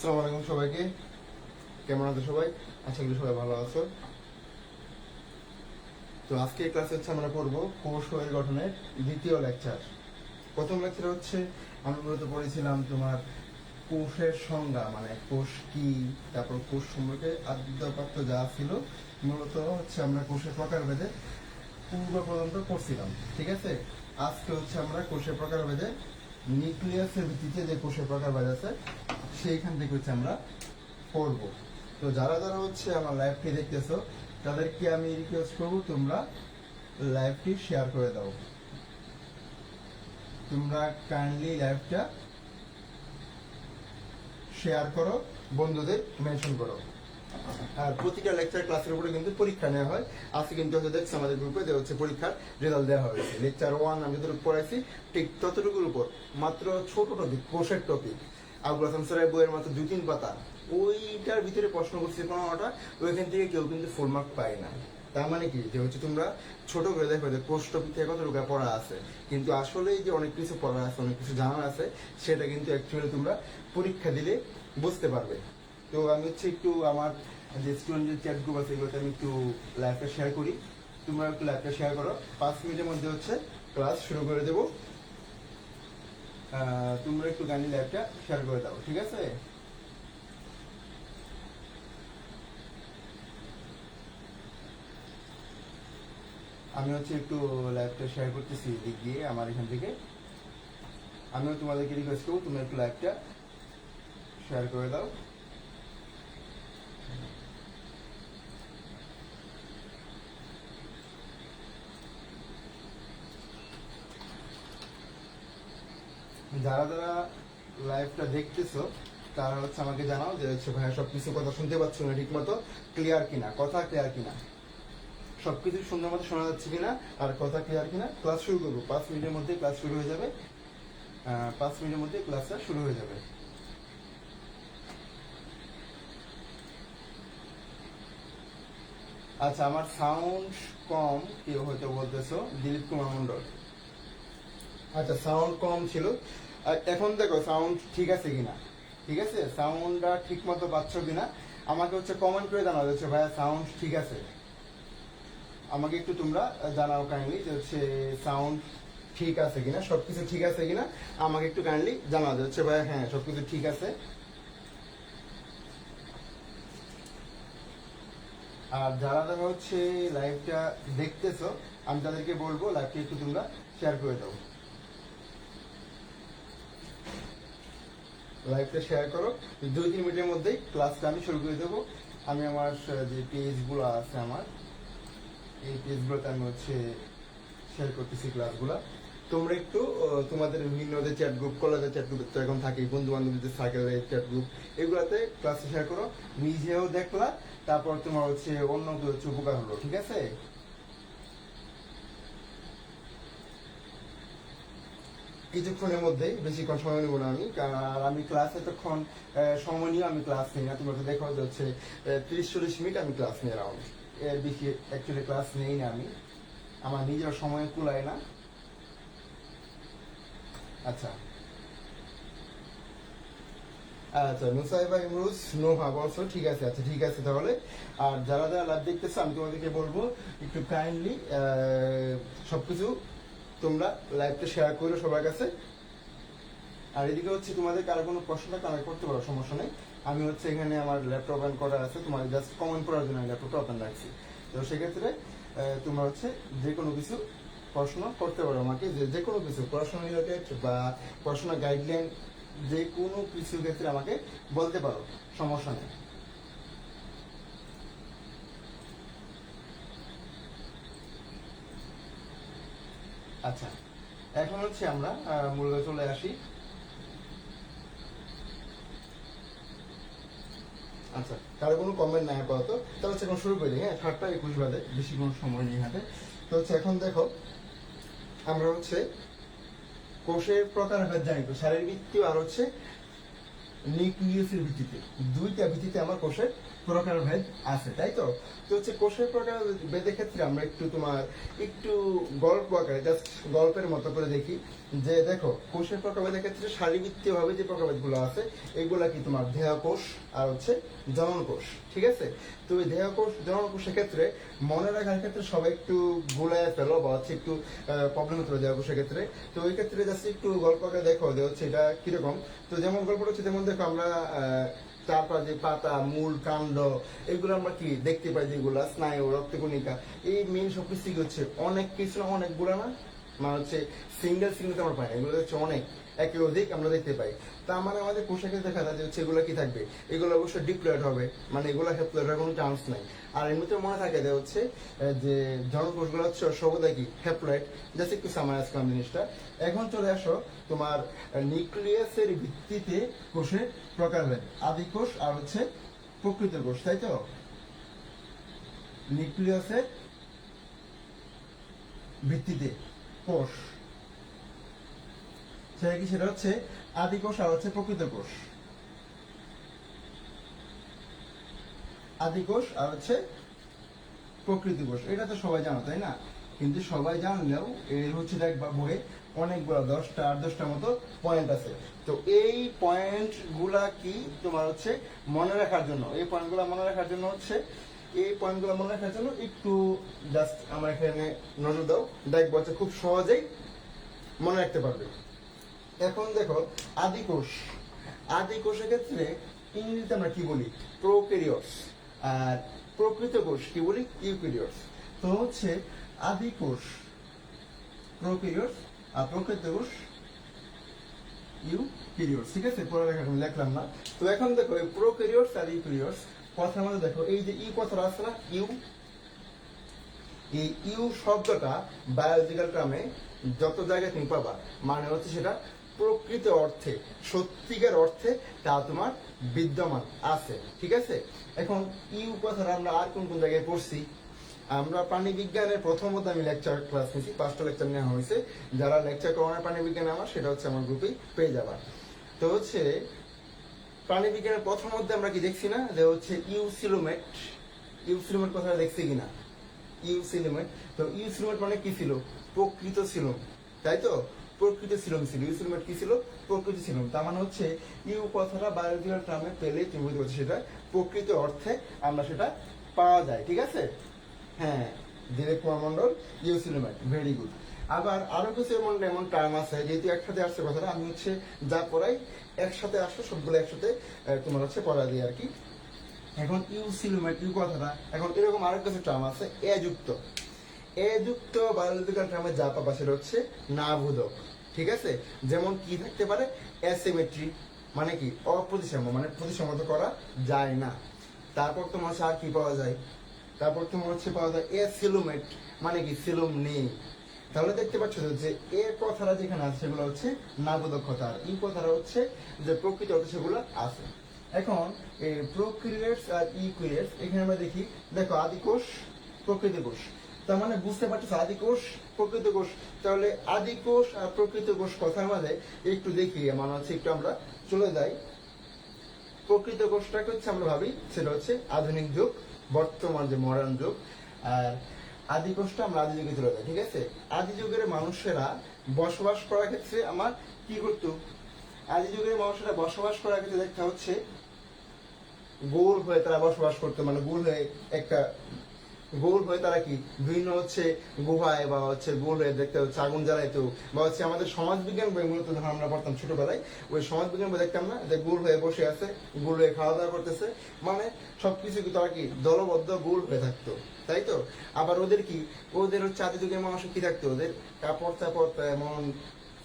আসসালামু আলাইকুম সবাইকে। কেমন আছো সবাই? আশা করি সবাই ভালো আছো। তো আজকে ক্লাসে হচ্ছে আমরা পড়বো কোষ এর গঠনের দ্বিতীয় লেকচার। প্রথম লেকচার হচ্ছে আমরা মূলত পড়েছিলাম তোমার কোষের সংজ্ঞা, মানে কোষ কি, তারপর কোষ সম্পর্কে আদ্যপাত্য যা ছিল মূলত হচ্ছে আমরা কোষের প্রকারভেদে পূর্ব পর্যন্ত পড়ছিলাম, ঠিক আছে। আজকে হচ্ছে আমরা কোষের প্রকারভেদে নিউক্লিয়াসের ভিত্তিতে যে কোষের প্রকারভেদ আছে সেইখান থেকে হচ্ছে আমরা পড়বো। তো যারা যারা হচ্ছে আমার লাইভটি দেখতেছো তাদেরকে আমি রিকোয়েস্ট করবো তোমরা লাইভটি শেয়ার করে দাও। তোমরা কাইন্ডলি লাইভটা শেয়ার করো, বন্ধুদের মেনশন করো। আর প্রতিটা লেকচার ক্লাসের উপরে কিন্তু পরীক্ষা নেওয়া হয়। আজকে কিন্তু হচ্ছে দেখছি আমাদের গ্রুপে যে হচ্ছে পরীক্ষার রেজাল্ট দেওয়া হয়েছে। লেকচার 1 আমি যতটুকু পড়াইছি ঠিক ততটুকুর উপর মাত্র ছোট টপিক, কোষের টপিক, আবুল হাসান স্যারের বইয়ের মাত্র 2-3 পাতা, ওইটার ভিতরে প্রশ্ন করছে 15টা, ওইখান থেকে কেউ কিন্তু ফুল মার্ক পায় না। তার মানে কি যে হচ্ছে তোমরা ছোট করে দেখো যে কোষ টপিক থেকে কতটুকু পড়া আছে, কিন্তু আসলে যে অনেক কিছু পড়া আছে, অনেক কিছু জানা আছে, সেটা কিন্তু অ্যাকচুয়ালি তোমরা পরীক্ষা দিলে বুঝতে পারবে। তো আমি হচ্ছে একটু আমার যে স্টুডেন্টের চ্যাট গ্রুপ আছে এগুলোতে আমি একটু লাইভটা শেয়ার করি। তোমরা একটু লাইভটা শেয়ার করো। 5 মিনিটের মধ্যে হচ্ছে ক্লাস শুরু করে দেবো। তোমরা একটু গানি লাইভটা শেয়ার করে দাও, ঠিক আছে? আমি হচ্ছে একটু লাইভটা শেয়ার করতেছি দিক দিয়ে আমার এখান থেকে। আমিও তোমাদেরকে রিকোয়েস্ট করবো তোমরা একটু লাইভটা শেয়ার করে দাও। যারা যারা লাইভটা দেখতেছো তারা হচ্ছে আমাকে জানাও যে হচ্ছে ভাইয়া সবকিছু কথা শুনতে পাচ্ছ না ঠিক মতো, ক্লিয়ার কিনা, কথা ক্লিয়ার কিনা, সবকিছু সুন্দর মতো শোনা যাচ্ছে কিনা, আর কথা ক্লিয়ার কিনা। ক্লাস শুরু করবো, 5 মিনিটের মধ্যে ক্লাস শুরু হয়ে যাবে। 5 মিনিটের মধ্যে ক্লাসটা শুরু হয়ে যাবে। আচ্ছা, আমার সাউন্ড কম কেউ হয়তো বলতেছো, দিলীপ কুমার মন্ডল। আচ্ছা, সাউন্ড কম ছিল, এখন দেখো সাউন্ড ঠিক আছে কিনা। ঠিক আছে, সাউন্ডটা ঠিক মতো পাচ্ছ কিনা আমাকে হচ্ছে কমেন্ট করে জানাও হচ্ছে ভাইয়া সাউন্ড ঠিক আছে। আমাকে একটু তোমরা জানাও কাইন্ডলি যে হচ্ছে সাউন্ড ঠিক আছে কিনা, সবকিছু ঠিক আছে কিনা আমাকে একটু কাইন্ডলি জানাও যে হচ্ছে ভাইয়া হ্যাঁ সবকিছু ঠিক আছে। আর যারা যারা হচ্ছে লাইভটা দেখতেছো আমি তাদেরকে বলবো লাইভটা একটু তোমরা শেয়ার করে দাও। লাইভটা শেয়ার করো। 2-3 মিনিটের মধ্যেই ক্লাসটা আমি শুরু করে দেবো। আমি আমার যে পেজগুলো আছে আমার এই পেজগুলোতে আমি হচ্ছে শেয়ার করতেছি ক্লাসগুলো। তোমরা একটু তোমাদের বিভিন্ন যে চ্যাট গ্রুপ, কলেজের চ্যাট গ্রুপ তো এখন থাকি, বন্ধু বান্ধবদের সার্কেলের চ্যাট গ্রুপ, এগুলাতে ক্লাসে শেয়ার করো। নিজেও দেখলা, তারপর তোমার হচ্ছে অন্য কেউ হচ্ছে উপকার হলো, ঠিক আছে? কিছুক্ষণের মধ্যেই, বেশিক্ষণ সময় নেবো না আমি, আর আমি ক্লাস এতক্ষণ সময় নিয়ে আমি ক্লাস নিই না। তোমরা তো দেখো যে হচ্ছে 30-40 মিনিট আমি ক্লাস নিয়ে রাউন্ড, এর বেশি অ্যাকচুয়ালি ক্লাস নেই না আমি, আমার নিজের সময় কুলায় না। আচ্ছা আচ্ছা, নুসাইবা ইমরুজ নোহা বলছো, ঠিক আছে। আচ্ছা ঠিক আছে তাহলে। আর যারা যারা লাইভ দেখতেছো আমি তোমাদেরকে বলবো একটু কাইন্ডলি সবকিছু তোমরা লাইভটা শেয়ার করো সবার কাছে। আর এদিকে হচ্ছে তোমাদের কারো কোনো প্রশ্নটা কানেক্ট করতে পারো, সমস্যা নেই। আমি হচ্ছে এখানে আমার ল্যাপটপ ওপেন করা আছে, তোমার জাস্ট কমেন্ট করার জন্য ল্যাপটপটা ওপেন রাখছি। তো সেক্ষেত্রে তোমরা হচ্ছে যে কোনো কিছু প্রশ্ন করতে পারো আমাকে, যে কোনো কিছু পড়াশোনা রিলেটেড বা পড়াশোনা গাইডলাইন, যে কোনো কিছুর ক্ষেত্রে আমাকে বলতে পারো, সমস্যা নেই। আচ্ছা, এখন হচ্ছে আমরা মূলত চলে আসি। আচ্ছা, কারো কোনো কমেন্ট নাই আপাতত, তাহলে হচ্ছে এখন শুরু করি। হ্যাঁ, 7:21 বাজে, বেশি কোনো সময় নেই হাতে। তো হচ্ছে এখন দেখো আমরা হচ্ছে কোষের প্রকারভেদ জানি, তো শারীরবৃত্তীয় আর হচ্ছে নিউক্লিয়াসের ভিত্তিতে, দুইটা ভিত্তিতে আমার কোষের প্রকারভেদ আছে, তাই তো? তো হচ্ছে কোষের প্রকারভেদের ক্ষেত্রে আমরা একটু গল্প আকারে জাস্ট গল্পের মতো করে দেখি যে দেখো কোষের প্রকারভেদের ক্ষেত্রে শারীরবৃত্তীয় ভাবে যে প্রকারভেদগুলো আছে এগুলা কি তোমার দেহকোষ আর হচ্ছে জননকোষ, ঠিক আছে? তো এই দেহকোষ জননকোষের ক্ষেত্রে মনে রাখার ক্ষেত্রে সবাই একটু গুলায় ফেলো বা হচ্ছে একটু প্রবলেম হতে পারে দেহকোষের ক্ষেত্রে। তো ওই ক্ষেত্রে জাস্ট একটু গল্প আকারে দেখো যে হচ্ছে এটা কিরকম। তো যেমন গল্পটা হচ্ছে যেমন দেখো আমরা তারপর যে পাতা মূল কাণ্ড এগুলো আমরা কি দেখতে পাই, যেগুলা স্নায়ু রক্তকণিকা এই মেন সবকিছু কি হচ্ছে অনেক কিছু না, অনেকগুলো না, মানে হচ্ছে সিঙ্গেল সিঙ্গেল আমরা পাই না, এগুলো হচ্ছে অনেক একের অধিক আমরা দেখতে পাই। তার মানে আমাদের পোশাকে দেখা যায় যে হচ্ছে এগুলো কি থাকবে, এগুলো অবশ্যই ডিপ্লয়েড হবে, মানে এগুলো হ্যাপ্লয়েড হওয়ার কোনো চান্স নাই। আর এমনিতে মনে থাকে যে হচ্ছে যে জনকোষগুলো হচ্ছে সর্বদা কি হ্যাপ্লয়েড। জাস্ট একটু সামারাইজ করলাম জিনিসটা। এখন চলে আসো তোমার নিউক্লিয়াসের ভিত্তিতে কোষের প্রকারভেদ, আদি কোষ আর হচ্ছে প্রকৃত কোষ, তাই তো? নিউক্লিয়াসের ভিত্তিতে কোষ সেটা কি, সেটা হচ্ছে আদি কোষ আর হচ্ছে প্রকৃত কোষ। আদি কোষ আর হচ্ছে প্রকৃত কোষ, এটা তো সবাই জানো তাই না? কিন্তু সবাই জানলেও এর হচ্ছে দেখবা বইয়ে অনেকগুলো 10টা 8-10টা মতো পয়েন্ট আছে। তো এই পয়েন্ট গুলা কি তোমার হচ্ছে মনে রাখার জন্য, এই পয়েন্টগুলো মনে রাখার জন্য হচ্ছে একটু জাস্ট আমার এখানে নজর দাও, দেখবো হচ্ছে খুব সহজেই মনে রাখতে পারবে। এখন দেখো আদি কোষ, আদি কোষের ক্ষেত্রে ইংরেজিতে আমরা কি বলি, প্রোক্যারিওটস, আর প্রকৃত কোষ কি বলি, ইউক্যারিওটস। তো হচ্ছে আদি কোষ প্রোক্যারিওটস আর প্রকৃত কোষ ইউক্যারিওটস, ঠিক আছে? পড়ালেখা আমি লিখলাম না। তো এখন দেখো এই প্রোক্যারিওটস আর ইউক্যারিওটস কথার মধ্যে দেখো এই যে ইউ কথাটা আছে না, ইউ, এই ইউ শব্দটা বায়োলজিক্যাল টার্মে যত জায়গায় তুমি পাবা মানে হচ্ছে সেটা প্রকৃত অর্থে সত্যিকার অর্থে তা তোমার বিদ্যমান আছে, ঠিক আছে? এখন ইউ কথাটা আমরা আর কোন কোন জায়গায় পড়ছি, আমরা প্রাণী বিজ্ঞানের প্রথমত আমি লেকচার ক্লাস নিয়েছি, 5টা লেকচার নেওয়া হয়েছে। যারা লেকচার করোনা প্রাণী বিজ্ঞানে আমার সেটা হচ্ছে আমার গ্রুপেই পেয়ে যাবা। তো হচ্ছে প্রাণী বিজ্ঞানের প্রথম মধ্যে আমরা কি দেখছি না যে হচ্ছে ইউসিলোমেট, ইউসিলোমেট কথাটা দেখছি কিনা, ইউসিলোমেট। তো ইউসিলোমেট মানে কি ছিল, প্রকৃত সিলোম, তাই তো? প্রকৃত সিলোম ছিল, ইউসিলোমেট কি ছিল, প্রকৃত সিলোম। তার মানে হচ্ছে ইউ কথাটা বায়োলজিক্যাল টার্মে পেলে তুমি বুঝতে পারছো সেটা প্রকৃত অর্থে আমরা সেটা পাওয়া যায়, ঠিক আছে? হ্যাঁ, ডিরেক্ট কুমার মন্ডল, ইউসিলোমেট, ভেরি গুড। আবার আরো কিছু এমন টার্ম আছে, যেহেতু একসাথে আসছে কথাটা আমি হচ্ছে যা পড়াই একসাথে আসো সবগুলো একসাথে তোমার হচ্ছে পড়া দিই আর কি। এখন ইউসিলোমেট ইউ কথাটা, এখন এরকম আরো কিছু টার্ম আছে এ যুক্ত, এ যুক্ত বায়োলজিক্যাল টার্মে যা পাবা সেটা হচ্ছে নাবোধক, ঠিক আছে? যেমন কি থাকতে পারে, অ্যাসিমেট্রি মানে কি অপ্রতিসাম্য, মানে প্রতিসম্মত করা যায় না। তারপর তোমার হচ্ছে আর কি পাওয়া যায়, তারপর তোমার হচ্ছে পাওয়া যায় অ্যাসিলোমেট মানে কি সিলোম নেই। তাহলে দেখতে পাচ্ছ যে এ কথাটা যেখানে আছে সেগুলো হচ্ছে নাবোধক কথা, আর এই কথাটা হচ্ছে যে প্রকৃত অর্থে সেগুলো আছে। এখন এই প্রোক্যারিওটস আর ইউক্যারিওটস এখানে আমরা দেখি, দেখো আদি কোষ প্রকৃত কোষ, তার মানে বুঝতে পারছো আদি কোষ প্রকৃত কোষ। তাহলে আদি কোষ আর প্রকৃত কোষ কথার মাঝে একটু দেখি, মানে হচ্ছে একটু আমরা চলে যাই। প্রকৃত কোষটাকে হচ্ছে আমরা ভাবি সেটা হচ্ছে আধুনিক যুগ, বর্তমান যে মডার্ন যুগ, আর আদি কোষটা আমরা আদি যুগে চলে যাই, ঠিক আছে? আদি যুগের মানুষেরা বসবাস করার ক্ষেত্রে আমার কি করতো, আদি যুগের মানুষেরা বসবাস করার ক্ষেত্রে দেখা হচ্ছে গোল হয়ে তারা বসবাস করতো, মানে গোল হয়ে তারা কি বিভিন্ন হচ্ছে গুহায় বা হচ্ছে গোল হয়ে দেখতে হচ্ছে আগুন জ্বালাইতো, বা হচ্ছে আমাদের সমাজ বিজ্ঞান বই মূলত যখন আমরা পড়তাম ছোটবেলায় ওই সমাজ বিজ্ঞান বই দেখতাম না যে গোল হয়ে বসে আছে, গোল হয়ে খাওয়া দাওয়া করতেছে, মানে সবকিছু কি তারা কি দলবদ্ধ গোল হয়ে থাকতো, তাই তো? আবার ওদের হচ্ছে আদি যুগের মানুষের কি থাকতো, ওদের কাপড় চাপড় এমন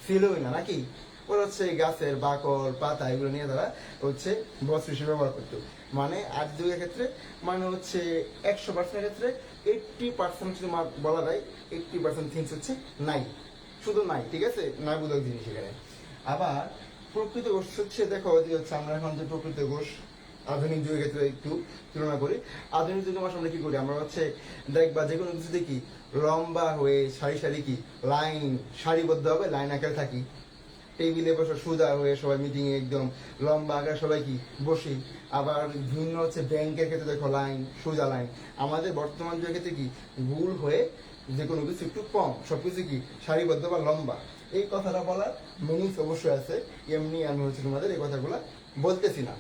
ছিলই না নাকি, ওরা হচ্ছে গাছের বাকল পাতা এগুলো নিয়ে তারা হচ্ছে বস্ত্র হিসেবে ব্যবহার করতো। মানে আদি যুগের ক্ষেত্রে মানে হচ্ছে 100% ক্ষেত্রে 80% যদি বলা যায় 80% থিংস হচ্ছে নাই, শুধু নাই, ঠিক আছে? নাই বোধক জিনিস এখানে। আবার প্রকৃত কোষ হচ্ছে দেখো যে হচ্ছে আমরা এখন যে প্রকৃত কোষ আধুনিক যুগের ক্ষেত্রে একটু তুলনা করি, আধুনিক যুগে আমরা কি করি, আমরা হচ্ছে দেখবা যে কোনো কিছু দেখি লম্বা হয়ে সারি সারি কি লাইন সারিবদ্ধ হবে লাইন আকারে থাকি, টেবিলে বসে সোজা হয়ে সবাই মিটিং এ একদম লম্বা আকার সবাই কি বসি। আবার ভিন্ন হচ্ছে ব্যাংকের ক্ষেত্রে দেখো লাইন, সোজা লাইন। আমাদের বর্তমান যুগের ক্ষেত্রে কি গোল হয়ে যে কোনো কিছু একটু কম, সবকিছু কি সারিবদ্ধ বা লম্বা। এই কথাটা বলার মিনিংস অবশ্যই আছে, এমনি আমি হচ্ছে তোমাদের এই কথাগুলো বলতেছি না।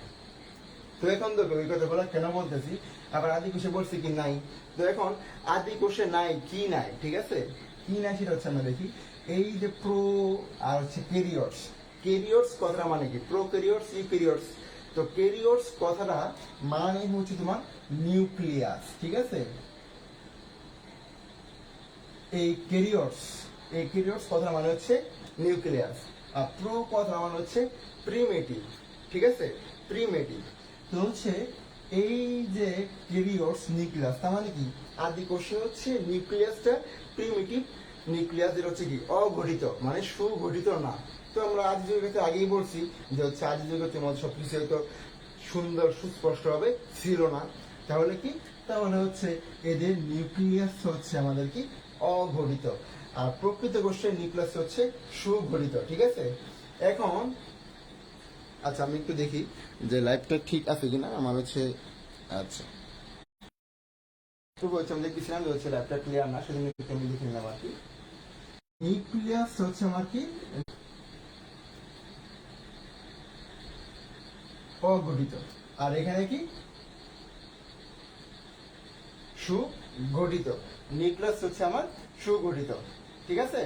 তো এখন দেখো এই কথাগুলো কেন বলতেছি, আবার আদি কোষে বলছি কি নাই। তো এখন আদি কোষে নাই কি নাই, ঠিক আছে, কি নাই সেটা হচ্ছে আমরা দেখি। এই যে প্রো আর হচ্ছে ক্যারিওটস, ক্যারিওটস কথাটা মানে কি, প্রো ক্যারিওটস ইউক্যারিওটস। তো ক্যারিওটস কথাটা মানে হচ্ছে তোমার নিউক্লিয়াস, ঠিক আছে। এই ক্যারিওটস, এই ক্যারিওটস কথাটা মানে হচ্ছে নিউক্লিয়াস, আর প্রো কথাটা মানে হচ্ছে প্রিমেটিভ, ঠিক আছে, প্রিমেটিভ। তো হচ্ছে এই যে ক্যারিওটস নিউক্লিয়াস তার মানে কি আদি কোষে হচ্ছে নিউক্লিয়াসটা প্রিমিটিভ নিউক্লিয়াস, যেটা হচ্ছে কি অগঠিত মানে সুগঠিত না। তো আমরা আদি যুগের আগেই বলছি যে হচ্ছে আদি যুগের মধ্যে সবকিছু হয়তো সুন্দর সুস্পষ্ট ভাবে ছিল না। তাহলে কি, তাহলে হচ্ছে এদের নিউক্লিয়াস হচ্ছে আমাদের কি অগঠিত, আর প্রকৃত কোষের নিউক্লিয়াস হচ্ছে সুগঠিত, ঠিক আছে। এখন আচ্ছা আমি একটু দেখি যে লাইভটা ঠিক আছে কিনা আমার হচ্ছে। আচ্ছা তো বলছি আমি দেখতেছিলাম যে হচ্ছে লাইভটা ক্লিয়ার না, সেজন্য একটু আমি দেখে নিলাম আর কি। নিউক্লিয়াস হচ্ছে আমার কি অগঠিত, আর এখানে কি সুগঠিত। নিউক্লিয়াস হচ্ছে আমার সুগঠিত, ঠিক আছে,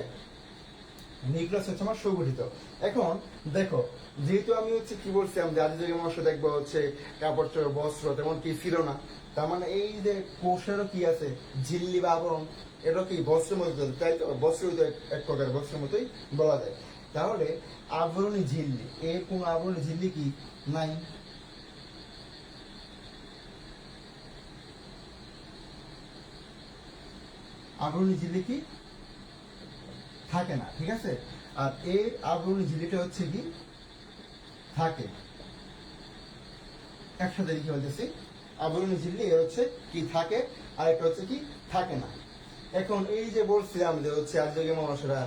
নিউক্লিয়াস হচ্ছে আমার সুগঠিত। এখন দেখো যেহেতু আমি হচ্ছে কি বলছিলাম যে আদি যুগে মানুষ দেখবো হচ্ছে কাপড় চোপড় বস্ত্র তেমন কি ছিল না, তার মানে এই যে কোষেরও কি আছে ঝিল্লি বা আবরণ, এটা কি বস্ত্রের মধ্যে, তাই তো বস্ত্র এক প্রকার বস্ত্রের মতোই বলা যায়। তাহলে আবরণী ঝিল্লি, এর কোন আবরণী ঝিল্লি কি নাই, আবরণী ঝিল্লি কি থাকে না, ঠিক আছে। আর এর আবরণী ঝিল্লিটা হচ্ছে কি থাকে, একসাথে লিখে বলতেছি, আবরণী ঝিল্লি এর হচ্ছে কি থাকে, আর একটা হচ্ছে কি থাকে না। এখন এই যে বলছিলাম যে হচ্ছে আজকে মানুষেরা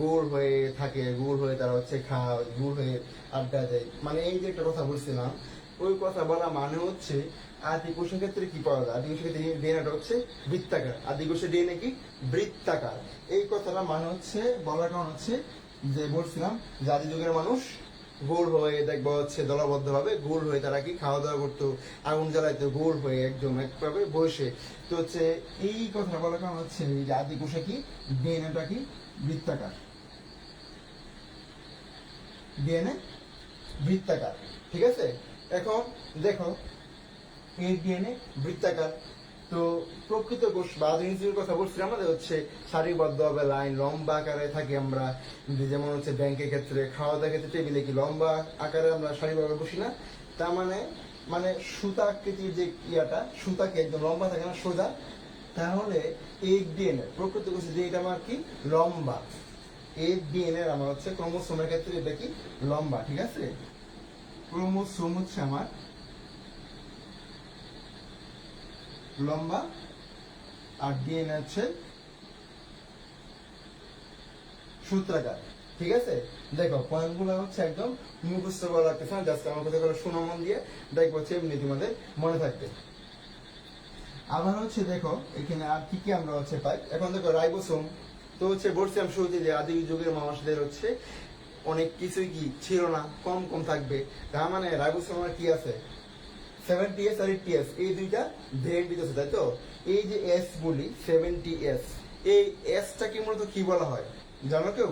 গোল হয়ে থাকে, গোল হয়ে তারা হচ্ছে খায়, গোল হয়ে আড্ডা দেয়, মানে এই যে একটা কথা বলছিলাম, ওই কথা বলা মানে হচ্ছে আদি কোষের ক্ষেত্রে কি পাওয়া যায়, আদি কোষের ক্ষেত্রে ডিএনএটা হচ্ছে বৃত্তাকার, আদি কোষের ডিএনএ কি বৃত্তাকার। এই কথাটা মানে হচ্ছে বলার কারণ হচ্ছে যে বলছিলাম যে আদি যুগের মানুষ গোল হয়ে দেখবো হচ্ছে দলবদ্ধ ভাবে গোল হয়ে তারা কি খাওয়া দাওয়া করতো, আগুন জ্বালাইতো গোল হয়ে একদম একভাবে বসে। তো হচ্ছে এই কথা বলার কারণ হচ্ছে এই যে আদি কোষে কি ডিএনএটা কি বৃত্তাকার, ডিএনএ বৃত্তাকার, ঠিক আছে। এখন দেখো এই ডিএনএ বৃত্তাকার। তো প্রকৃত কোষ বা আধুনিক কথা বলছিলাম আমাদের হচ্ছে সারিবদ্ধ হবে লাইন লম্বা আকারে থাকি আমরা, যেমন হচ্ছে ব্যাংকের ক্ষেত্রে খাওয়া দাওয়ার ক্ষেত্রে টেবিলে কি লম্বা আকারে আমরা সারিভাবে বসি না। তার মানে মানে সুতা আকৃতির যে ইয়াটা সুতাকে একদম লম্বা থাকে না সোজা, তাহলে এই ডিএনএ প্রকৃত কোষে যে এটা আমার কি লম্বা, এই ডিএনএ আমার হচ্ছে ক্রোমোসোমের ক্ষেত্রে এটা কি লম্বা, ঠিক আছে। ক্রোমোসোম হচ্ছে আমার লম্বা, আর ডিএনএ হচ্ছে সূত্রাকার, ঠিক আছে। দেখো পয়েন্টগুলো হচ্ছে একদম মুখস্থ করা লাগতেছে না, জাস্ট আমার কথা শোনা মন দিয়ে দেখবো হচ্ছে এমনি তোমাদের মনে থাকবে। আবার হচ্ছে দেখো এখানে আর কি কি আমরা হচ্ছে পাই। এখন দেখো রাইবোসোম, তো হচ্ছে বলছিলাম শুরুতে যে আদি যুগের মানুষদের হচ্ছে অনেক কিছুই কি ছিল না, কম কম থাকবে। তার মানে রাইবোসোমের কি আছে 70S আর 80S, এই দুইটা ভেরিয়েন্ট দিতেছে, তাই তো। এই যে এস বলি 70S, এই এসটাকে মূলত কি বলা হয় জানো কেউ?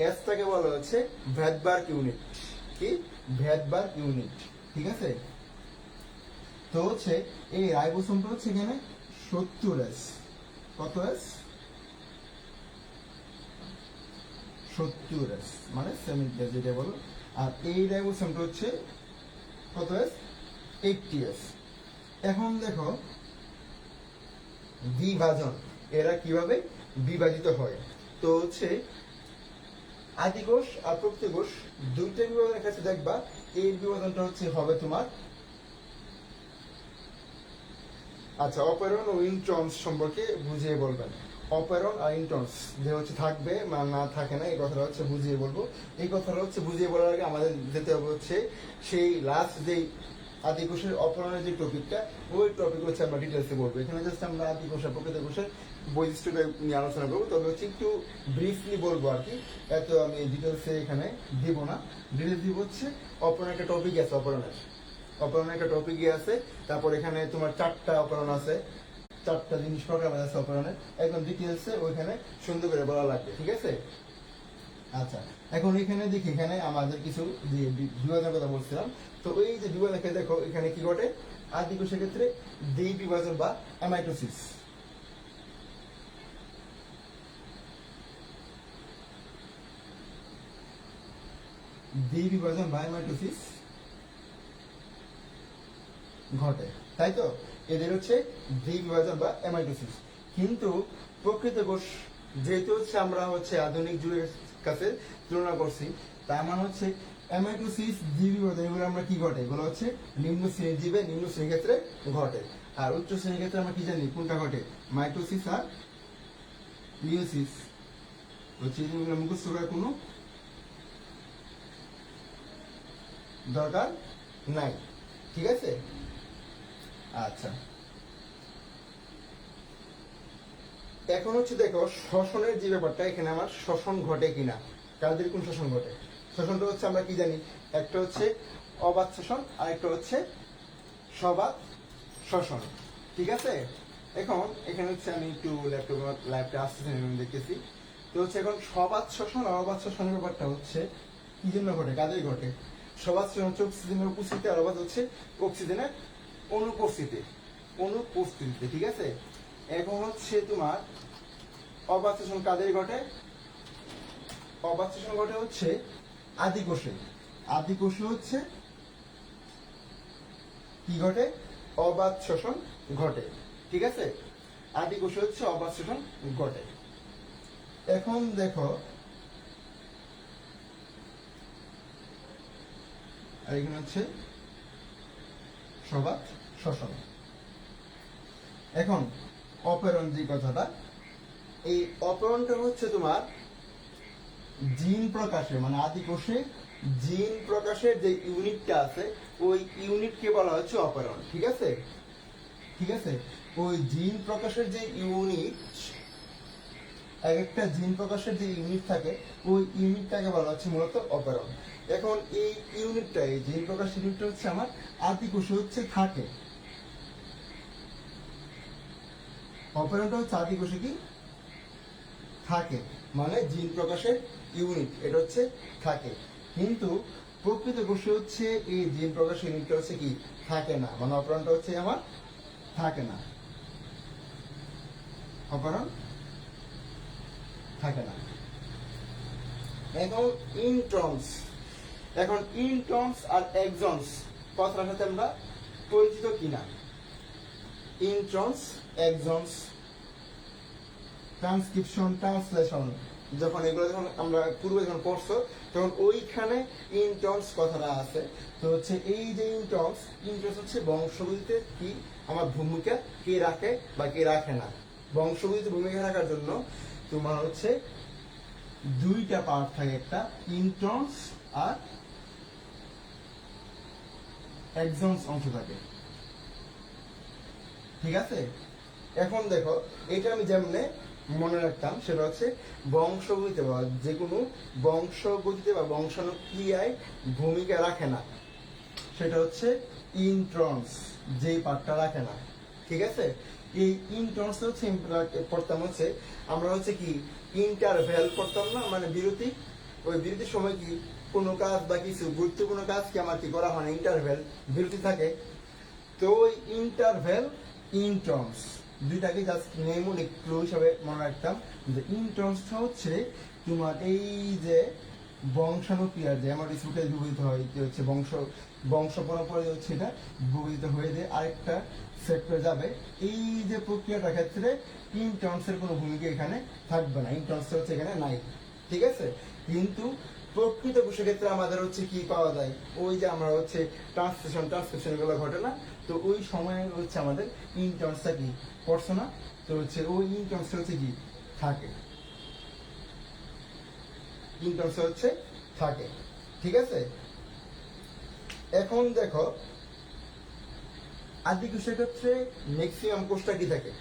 এসটাকে বলা হচ্ছে ভ্যাটবার্গ ইউনিট, কি ভ্যাটবার্গ ইউনিট, ঠিক আছে। তো হচ্ছে এই রাইবোসোমটা হচ্ছে এখানে 70S, কত এস 70S মানে 70S যেটা বলো, আর এই রাইবোসোমটা হচ্ছে কত এস 80S। এখন দেখো বিভাজন, এরা কিভাবে বিভাজিত হয়। তো হচ্ছে আদি কোষ আর প্রকৃত কোষ দুইটা বিভাজনের কাছে দেখবা এই বিভাজনটা হচ্ছে হবে তোমার আচ্ছা অপেরন ও ইন্ট্রনস সম্পর্কে বুঝিয়ে বলবেন। অপারন আর ইন্টন্স যে হচ্ছে থাকবে না থাকে না, এই কথাটা হচ্ছে বুঝিয়ে বলবো। এই কথাটা হচ্ছে বুঝিয়ে বলার আগে আমাদের যেতে হবে হচ্ছে সেই লাস্ট যেই আদি কোষের অপহরণের যে টপিকটা, ওই টপিক হচ্ছে আমরা ডিটেলসে বলবো। এখানে জাস্ট আমরা আদি কোষ আর প্রকৃত কোষের বৈশিষ্ট্যটা নিয়ে আলোচনা করবো, তবে হচ্ছে একটু ব্রিফলি বলবো আর কি, এত আমি ডিটেলসে এখানে দিব না। ডিটেলস দিব হচ্ছে অপহরণের একটা টপিক আছে, অপহরণের একটা টপিকই আছে। তারপর এখানে তোমার 4টা অপহরণ আছে, 4টা জিনিস প্রোগ্রাম আছে অপহরণের, একদম ডিটেলসে ওইখানে সুন্দর করে বলা লাগবে, ঠিক আছে? আচ্ছা, এখন এখানে দেখি, এখানে আমাদের কিছু যে বিভাজনের কথা বলছিলাম, তো এই যে বিভাজনকে দেখো এখানে কি ঘটে, আদি কোষের ক্ষেত্রে দ্বি বিভাজন বা অ্যামাইটোসিস। দ্বি বিভাজন বা অ্যামাইটোসিস ঘটে, তাই তো? এদের হচ্ছে দ্বি বিভাজন বা অ্যামাইটোসিস। কিন্তু প্রকৃত কোষ যেহেতু হচ্ছে আমরা হচ্ছে আধুনিক যুগের কাছে তুলনা করছি, তার মানে হচ্ছে অ্যামাইটোসিস দ্বি বিভাজন এগুলো আমরা কি ঘটে, এগুলো হচ্ছে নিম্ন শ্রেণীর জীবে নিম্ন শ্রেণীর ক্ষেত্রে ঘটে। আর উচ্চ শ্রেণীর ক্ষেত্রে আমরা কি জানি কোনটা ঘটে, মাইটোসিস আর মিওসিস। হচ্ছে এগুলো মুখস্থ করার কোনো দরকার নাই, ঠিক আছে? আচ্ছা, এখন হচ্ছে দেখো শ্বসনের যে ব্যাপারটা, এখানে আমার শ্বসন ঘটে কিনা, কাদের কোন শ্বসন ঘটে। শ্বসনটা হচ্ছে আমরা কি জানি, একটা হচ্ছে অবাত শ্বসন আর একটা হচ্ছে সবাত শ্বসন, ঠিক আছে? এখন এখানে হচ্ছে আমি একটু ল্যাপটপে আসতেছি দেখতেছি, তো হচ্ছে এখন সবাত শ্বসন আর অবাত শ্বসনের ব্যাপারটা হচ্ছে কি জন্য ঘটে, কাদের ঘটে। সবাত শ্বসন হচ্ছে অক্সিজেনের উপস্থিতি আর অবাত হচ্ছে অক্সিজেনের অনুপস্থিতিতে, ঠিক আছে? এখন হচ্ছে তোমার অবাত শ্বসন কাদের ঘটে, অবাত শ্বসন ঘটে হচ্ছে আদি কোষে। আদি কোষে হচ্ছে কি ঘটে, অবাত শ্বসন ঘটে, ঠিক আছে? আদি কোষে হচ্ছে অবাত শ্বসন ঘটে। এখন দেখো আর এখানে হচ্ছে সবাত শ্বসন। এখন অপেরণ যে কথাটা, এই অপেরণটা হচ্ছে তোমার জিন প্রকাশে, মানে আদি কোষে জিন প্রকাশের যে ইউনিটটা আছে, ওই ইউনিটকে বলা হচ্ছে অপেরণ, ঠিক আছে? ঠিক আছে, ওই জিন প্রকাশের যে ইউনিট, এক একটা জিন প্রকাশের যে ইউনিট থাকে, ওই ইউনিটটাকে বলা হচ্ছে মূলত অপেরণ। এখন এই ইউনিটটা, এই জিন প্রকাশ ইউনিটটা হচ্ছে আমার আদি কোষে হচ্ছে থাকে। অপেরণটা হচ্ছে আদি কোষে কি থাকে, মানে জিন প্রকাশের ইউনিট এটা হচ্ছে থাকে। কিন্তু প্রকৃত কোষে হচ্ছে এই জিন প্রকাশের ইউনিটটা হচ্ছে কি থাকে না, মানে অপেরণটা হচ্ছে আমার থাকে না, অপেরণ থাকে না। এখন ইন্ট্রনস, এখন ইন্ট্রনস আর এক্সনস কথার সাথে আমরা পরিচিত কিনা। ইন্ট্রনস, এক্সনস, ট্রান্সক্রিপশন, ট্রান্সলেশন, যখন এগুলো যখন আমরা পূর্বে যখন পড়ছো, তখন ওইখানে ইন্ট্রনস কথাটা আছে। তো হচ্ছে এই যে ইন্ট্রনস, ইন্ট্রনস হচ্ছে বংশগতিতে কি আমার ভূমিকা কে রাখে বা কে রাখে না। বংশগতিতে ভূমিকা রাখার জন্য তোমার হচ্ছে দুইটা পার্ট থাকে, একটা ইন্ট্রনস আর এক্সনস অংশ থাকে, ঠিক আছে? এখন দেখো এটা আমি যেমনে মনে রাখতাম, সেটা হচ্ছে বংশগতিতে বা যে কোনো বংশগতিতে বা বংশানুক্রিয়ায় ভূমিকা রাখে না, সেটা হচ্ছে ইন্ট্রনস, যেই পার্টটা রাখে না, ঠিক আছে? এই ইন্ট্রনস হচ্ছে পড়তাম হচ্ছে আমরা হচ্ছে কি ইন্টারভেল পড়তাম না, মানে বিরতি। ওই বিরতির সময় কি কোনো কাজ বা কিছু গুরুত্বপূর্ণ কাজ কি আমার কি করা হয় না, ইন্টারভেল বিরতি থাকে। তো ওই ইন্টারভেল, ইন্ট্রনস দুইটাকে জাস্ট নেমোনিক ক্লু হিসাবে মনে রাখতাম যে ইন্ট্রনসটা হচ্ছে তোমার এই যে বংশানুক্রিয়ার যে আমার স্মৃতি বিভূত হয়, যে হচ্ছে বংশ পরম্পরা হচ্ছে এটা বিভূত হয়ে যে আরেকটা সেক্টরে যাবে, এই যে প্রক্রিয়াটার ক্ষেত্রে ইন্ট্রনসের কোনো ভূমিকা এখানে থাকবে না, ইন্ট্রনসটা হচ্ছে এখানে নাই, ঠিক আছে? কিন্তু প্রকৃত কোষের ক্ষেত্রে আমাদের হচ্ছে কি পাওয়া যায়, ওই যে আমরা হচ্ছে ট্রান্সক্রিপশন এগুলো ঘটে না, তো ওই সময়ে হচ্ছে আমাদের ইন্ট্রনসটা কি পড়ছো না, তো হচ্ছে ওই ইন্ট্রনসটা হচ্ছে কি থাকে, ইন টার্মসে হচ্ছে থাকে, ঠিক আছে। এখন দেখো আদি কোষের ক্ষেত্রে ম্যাক্সিমাম কোষটা কি থাকে,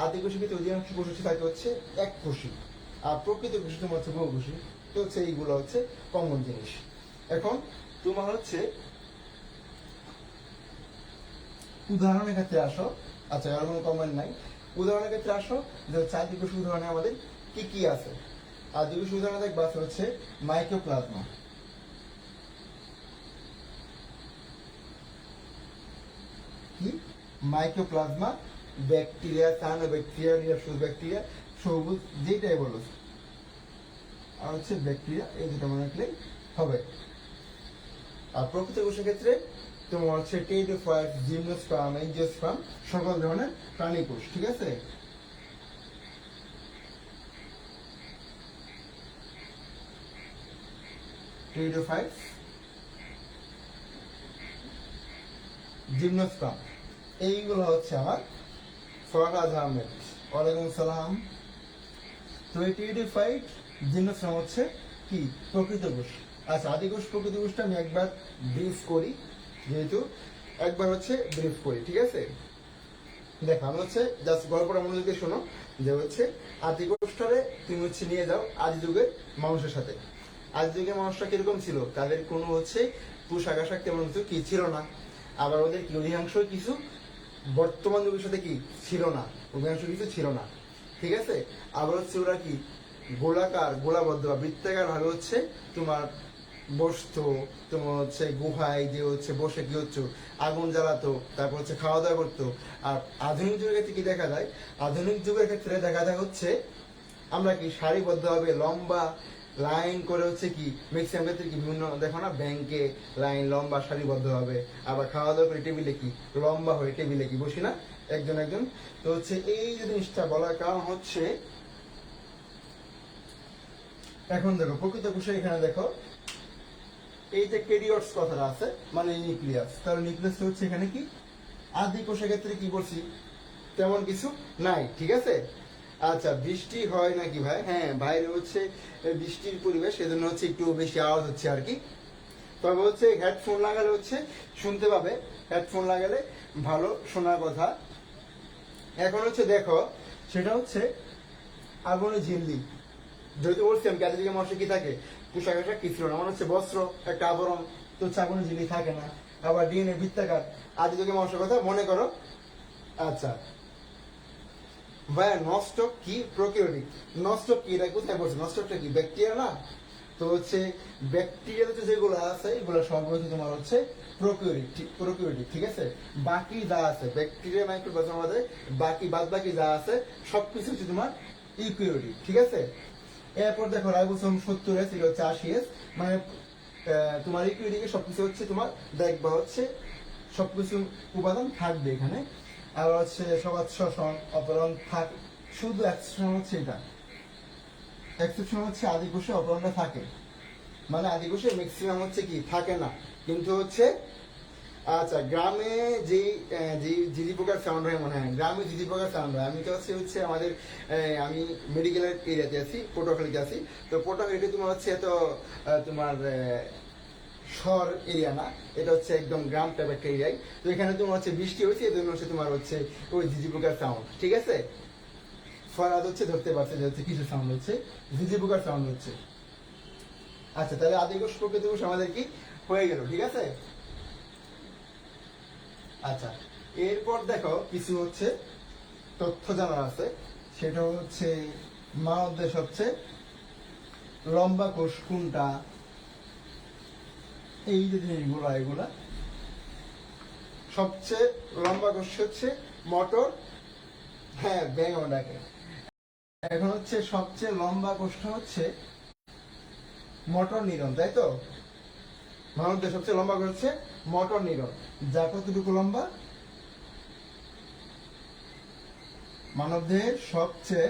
আদি কোষের ক্ষেত্রে অধিকাংশ কোষ হচ্ছে থাকে হচ্ছে এক কোষী, আর প্রকৃত কোষ তোমার হচ্ছে বহুকোষী। তো হচ্ছে এইগুলো হচ্ছে কমন জিনিস। এখন তোমার হচ্ছে উদাহরণের ক্ষেত্রে আসো, আচ্ছা আর কোনো কমেন্ট নাই, উদাহরণের ক্ষেত্রে আসো যে হচ্ছে আদি কোষ উদাহরণে আমাদের কি কি আছে। আদি কোষ উদাহরণে দেখবা হচ্ছে মাইক্রোপ্লাজমা, কি মাইক্রোপ্লাজমা, ব্যাকটেরিয়া, সায়ানোব্যাকটেরিয়া, নিরাপদ ব্যাকটেরিয়া, সবুজ যেটাই বলো, আর হচ্ছে ব্যাকটেরিয়া, এই দুটো মনে রাখলেই হবে। আর প্রকৃত কোষের ক্ষেত্রে তোমার হচ্ছে টেরিডোফাইট, জিমনোস্পার্ম, এনজিওস্পার্ম, সকল ধরনের প্রাণী কোষ, ঠিক আছে। টেরিডোফাইট, জিমনোস্পার্ম, এইগুলো হচ্ছে আমার ফরহাদ আহমেদ, ওয়ালাইকুম সালাম। তো এই টেরিডোফাইট, জিমনোস্পার্ম হচ্ছে কি প্রকৃত কোষ। আচ্ছা আদি কোষ প্রকৃত কোষটা আমি একবার ব্রিফ করি, যেহেতু একবার হচ্ছে ব্রিফ করি, ঠিক আছে। দেখো আমি হচ্ছে জাস্ট গল্পটা মনোযোগ দিয়ে শোনো, যে হচ্ছে আদি কোষটারে তুমি হচ্ছে নিয়ে যাও আদি যুগের মানুষের সাথে। আদি যুগের মানুষরা কিরকম ছিল, তাদের কোনো হচ্ছে পোশাক আশাক তেমন কিছু কি ছিল না, আবার ওদের কি অধিকাংশ কিছু বর্তমান যুগের সাথে কি ছিল না, অধিকাংশ কিছু ছিল না, ঠিক আছে। আবার হচ্ছে ওরা কি গোলাকার, গোলাবদ্ধ বা বৃত্তাকার ভাবে হচ্ছে তোমার বসতো, তোমার হচ্ছে গুহায় যে হচ্ছে বসে কি হচ্ছে আগুন জ্বালাতো, তারপর হচ্ছে খাওয়া দাওয়া করতো। আর আধুনিক যুগের ক্ষেত্রে কি দেখা যায়, আধুনিক যুগের ক্ষেত্রে দেখা যায় হচ্ছে আমরা কি সারিবদ্ধভাবে লম্বা লাইন করে হচ্ছে কি ম্যাক্সিমাম ক্ষেত্রে কি বিভিন্ন দেখো না ব্যাংকে লাইন লম্বা সারিবদ্ধ হবে, আবার খাওয়া দাওয়া করে টেবিলে কি লম্বা হয়ে টেবিলে কি বসি না একজন একজন। তো হচ্ছে এই যে জিনিসটা বলার কারণ হচ্ছে, এখন দেখো প্রকৃত কোষে এখানে দেখো এই যে ক্যারিওটস কথাটা আছে মানে নিউক্লিয়াস, তাহলে নিউক্লিয়াস হচ্ছে এখানে কি আদি কোষের ক্ষেত্রে কি করছি তেমন কিছু নাই, ঠিক আছে। আচ্ছা বৃষ্টি হয় নাকি ভাই, হ্যাঁ বাইরে হচ্ছে বৃষ্টির পরিবেশ, সেজন্য হচ্ছে একটু বেশি আওয়াজ হচ্ছে আর কি। তবে হচ্ছে হেডফোন লাগালে হচ্ছে শুনতে পাবে, হেডফোন লাগালে ভালো শোনার কথা। এখন হচ্ছে দেখো সেটা হচ্ছে আগুনে ঝিল্লি, যেহেতু বলছিলাম কি আদিকে মানুষের কি থাকে পোশাক আশাক কি ছিল না, মানে হচ্ছে বস্ত্র একটা আবরণ, তো হচ্ছে আগুনে ঝিল্লি থাকে না। আবার ডিএনএ বৃত্তাকার আদি যুগে মানুষের কথা মনে করো। আচ্ছা ভাইয়া নস্টক কি প্রোক্যারিওটিক, নস্টক কি এটা কোথায় বলছে, নস্টকটা কি ব্যাকটেরিয়া না, তো হচ্ছে ব্যাকটেরিয়াতে যেগুলো আছে এগুলো সব হচ্ছে তোমার হচ্ছে প্রোক্যারিওটিক, ঠিক আছে। বাকি যা আছে ব্যাকটেরিয়া মাইক্রোপ্লাজম আমাদের বাকি বাদ বাকি যা আছে সবকিছু হচ্ছে তোমার ইউক্যারিওটিক, ঠিক আছে। এরপর দেখো রাইবোসোম 70S, এটা হচ্ছে 80S, মানে তোমার ইউক্যারিওটিকে সবকিছু হচ্ছে তোমার দেখবা হচ্ছে সবকিছু উপাদান থাকবে এখানে। আর হচ্ছে সবার শ্বসন অপরণ থাকে, শুধু এক্সেপশন হচ্ছে এটা, এক্সেপশন হচ্ছে আদি কোষে অপরণটা থাকে, মানে আদি কোষে ম্যাক্সিমাম হচ্ছে কি থাকে না, কিন্তু হচ্ছে আচ্ছা গ্রামে যে জিজি পোকার সাউন্ড হয় মনে হয়, গ্রামে জিজি পোকার সাউন্ড হয়। আমি তো হচ্ছে আমাদের আমি মেডিকেলের এরিয়াতে আছি, পটুয়াখালীতে আছি। তো পটুয়াখালীতে তোমার হচ্ছে এত তোমার শহর এরিয়া না, এটা হচ্ছে একদম গ্রাম টাইপ একটা এরিয়ায়। তো এখানে তোমার হচ্ছে বৃষ্টি হচ্ছে, এই জন্য হচ্ছে তোমার হচ্ছে ওই ঝিঝি পোকার সাউন্ড, ঠিক আছে। ফরাদ হচ্ছে ধরতে পারছে যে হচ্ছে কিছু সাউন্ড হচ্ছে ঝিঝি পোকার সাউন্ড হচ্ছে। আচ্ছা তাহলে আদি কোষ প্রকৃত কোষ আমাদের কি হয়ে গেল, ঠিক আছে। আচ্ছা এরপর দেখো কিছু হচ্ছে তথ্য জানার আছে, সেটা হচ্ছে মানবদের সবচেয়ে লম্বা কোষ কোনটা, এই যে জিনিসগুলো এগুলা সবচেয়ে লম্বা কোষ হচ্ছে মোটর, হ্যাঁ ব্যাঙ ডাকে। এখন হচ্ছে সবচেয়ে লম্বা কোষটা হচ্ছে মোটর নিউরন, তাই তো। মানবদের সবচেয়ে লম্বা কোষ হচ্ছে মোটর নিউরন, যা কতটুকু লম্বা, মানবদেহের সবচেয়ে